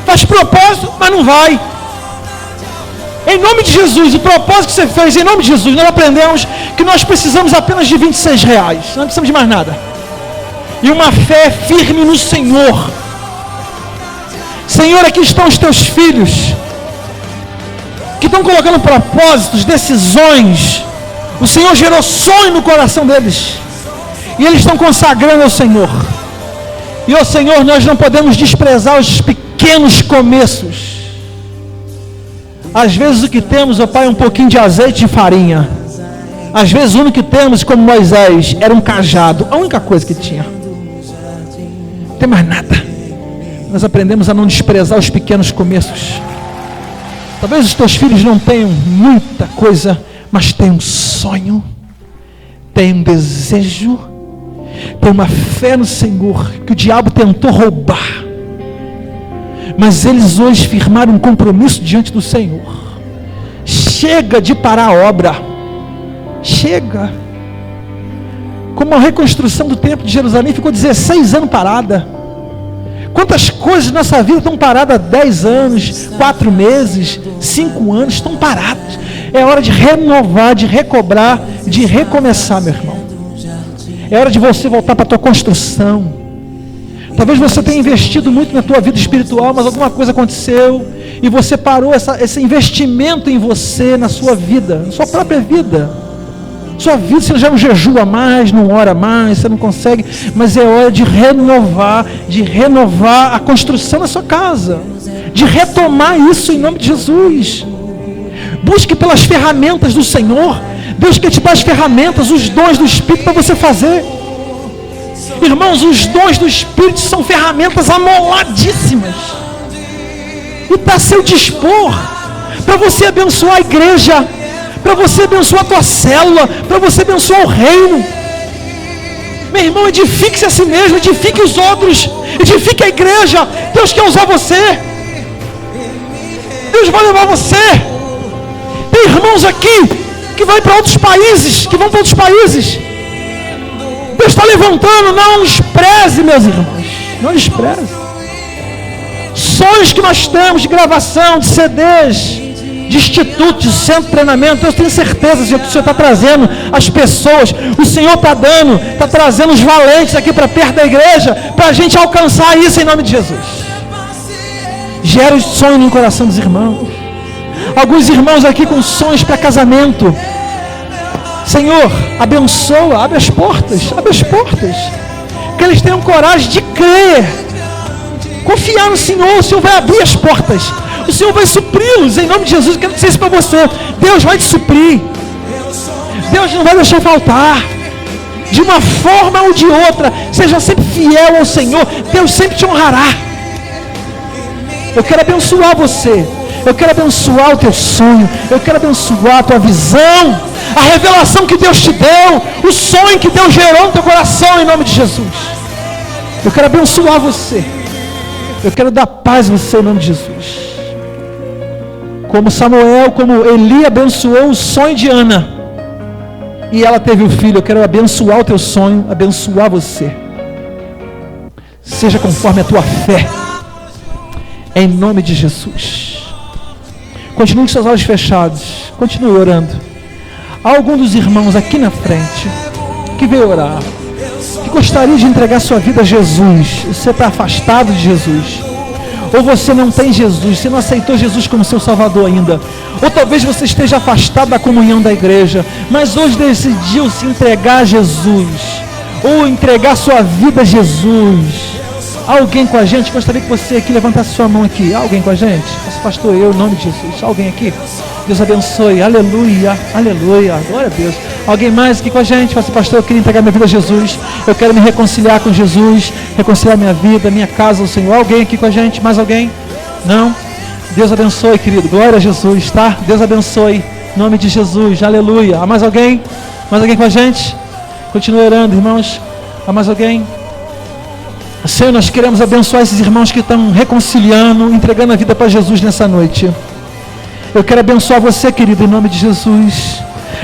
Faz propósito, mas não vai. Em nome de Jesus, o propósito que você fez, em nome de Jesus, nós aprendemos que nós precisamos apenas de R$26. Não precisamos de mais nada. E uma fé firme no Senhor. Senhor, aqui estão os teus filhos, que estão colocando propósitos, decisões. O Senhor gerou sonho no coração deles. E eles estão consagrando ao Senhor. E, ó Senhor, nós não podemos desprezar os pequenos começos. Às vezes o que temos, ó Pai, é um pouquinho de azeite e farinha. Às vezes o único que temos, como Moisés, era um cajado. A única coisa que tinha. Não tem mais nada. Nós aprendemos a não desprezar os pequenos começos. Talvez os teus filhos não tenham muita coisa, mas tem um sonho, tem um desejo, tem uma fé no Senhor, que o diabo tentou roubar, mas eles hoje firmaram um compromisso diante do Senhor. Chega de parar a obra, chega. Como a reconstrução do templo de Jerusalém ficou 16 anos parada. Quantas coisas na nossa vida estão paradas há 10 anos, 4 meses, 5 anos, estão paradas. É hora de renovar, de recobrar, de recomeçar, meu irmão. É hora de você voltar para a tua construção. Talvez você tenha investido muito na tua vida espiritual, mas alguma coisa aconteceu e você parou esse investimento em você, na sua vida, na sua própria vida. Sua vida, você já não jejua mais, não ora mais, você não consegue, mas é hora de renovar a construção da sua casa, de retomar isso em nome de Jesus. Busque pelas ferramentas do Senhor. Deus quer te dar as ferramentas, os dons do Espírito para você fazer. Irmãos, os dons do Espírito são ferramentas amoladíssimas e está a seu dispor para você abençoar a igreja, para você abençoar a tua célula, para você abençoar o reino. Meu irmão, edifique-se a si mesmo, edifique os outros, edifique a igreja. Deus quer usar você, Deus vai levar você. Tem irmãos aqui que vão para outros países, Deus está levantando. Não despreze, meus irmãos, não despreze. Sonhos que nós temos de gravação, de CDs, de instituto, de centro de treinamento. Eu tenho certeza que o Senhor está trazendo as pessoas, o Senhor está trazendo os valentes aqui para perto da igreja, para a gente alcançar isso em nome de Jesus. Gera o sonho no coração dos irmãos. Alguns irmãos aqui com sonhos para casamento. Senhor, abençoa, abre as portas, que eles tenham coragem de crer, confiar no Senhor. O Senhor vai abrir as portas, o Senhor vai supri-los em nome de Jesus. Eu quero dizer isso para você: Deus vai te suprir, Deus não vai deixar faltar, de uma forma ou de outra. Seja sempre fiel ao Senhor, Deus sempre te honrará. Eu quero abençoar você, eu quero abençoar o teu sonho, eu quero abençoar a tua visão, a revelação que Deus te deu, o sonho que Deus gerou no teu coração, em nome de Jesus. Eu quero abençoar você, eu quero dar paz a você em nome de Jesus. Como Samuel, como Eli abençoou o sonho de Ana, e ela teve o filho, eu quero abençoar o teu sonho, abençoar você. Seja conforme a tua fé, em nome de Jesus. Continue com seus olhos fechados, continue orando. Há algum dos irmãos aqui na frente que veio orar, que gostaria de entregar sua vida a Jesus. Você está afastado de Jesus, ou você não tem Jesus, você não aceitou Jesus como seu Salvador ainda, ou talvez você esteja afastado da comunhão da igreja, mas hoje decidiu se entregar a Jesus, ou entregar sua vida a Jesus. Alguém com a gente? Gostaria que você aqui levantasse sua mão aqui. Alguém com a gente? Nosso pastor, eu, em nome de Jesus. Alguém aqui? Deus abençoe. Aleluia, aleluia, glória a Deus. Alguém mais aqui com a gente? Nosso pastor, eu queria entregar minha vida a Jesus. Eu quero me reconciliar com Jesus, reconciliar minha vida, minha casa ao Senhor. Alguém aqui com a gente? Mais alguém? Não? Deus abençoe, querido. Glória a Jesus, tá? Deus abençoe. Em nome de Jesus, aleluia. Há mais alguém? Mais alguém com a gente? Continue orando, irmãos. Há mais alguém? Senhor, nós queremos abençoar esses irmãos que estão reconciliando, entregando a vida para Jesus nessa noite. Eu quero abençoar você, querido, em nome de Jesus.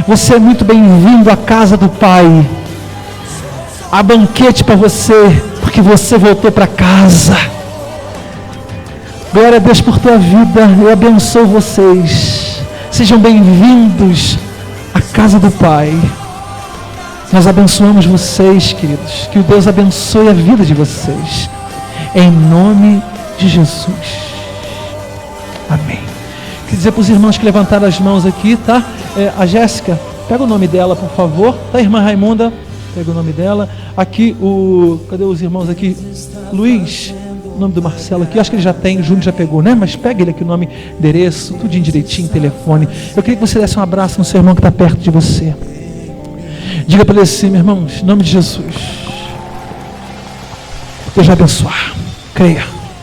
Você é muito bem-vindo à casa do Pai. Há banquete para você, porque você voltou para casa. Glória a Deus por tua vida. Eu abençoo vocês. Sejam bem-vindos à casa do Pai. Nós abençoamos vocês, queridos. Que o Deus abençoe a vida de vocês, em nome de Jesus. Amém. Quero dizer para os irmãos que levantaram as mãos aqui, tá? A Jéssica, pega o nome dela, por favor. Tá, irmã Raimunda? Pega o nome dela. Aqui, cadê os irmãos aqui? Luiz, o nome do Marcelo aqui. Acho que ele já tem, o Júnior já pegou, né? Mas pega ele aqui o nome, endereço, tudo direitinho, telefone. Eu queria que você desse um abraço no seu irmão que está perto de você. Diga para ele assim, meu irmão, em nome de Jesus. Deus vai abençoar. Creia.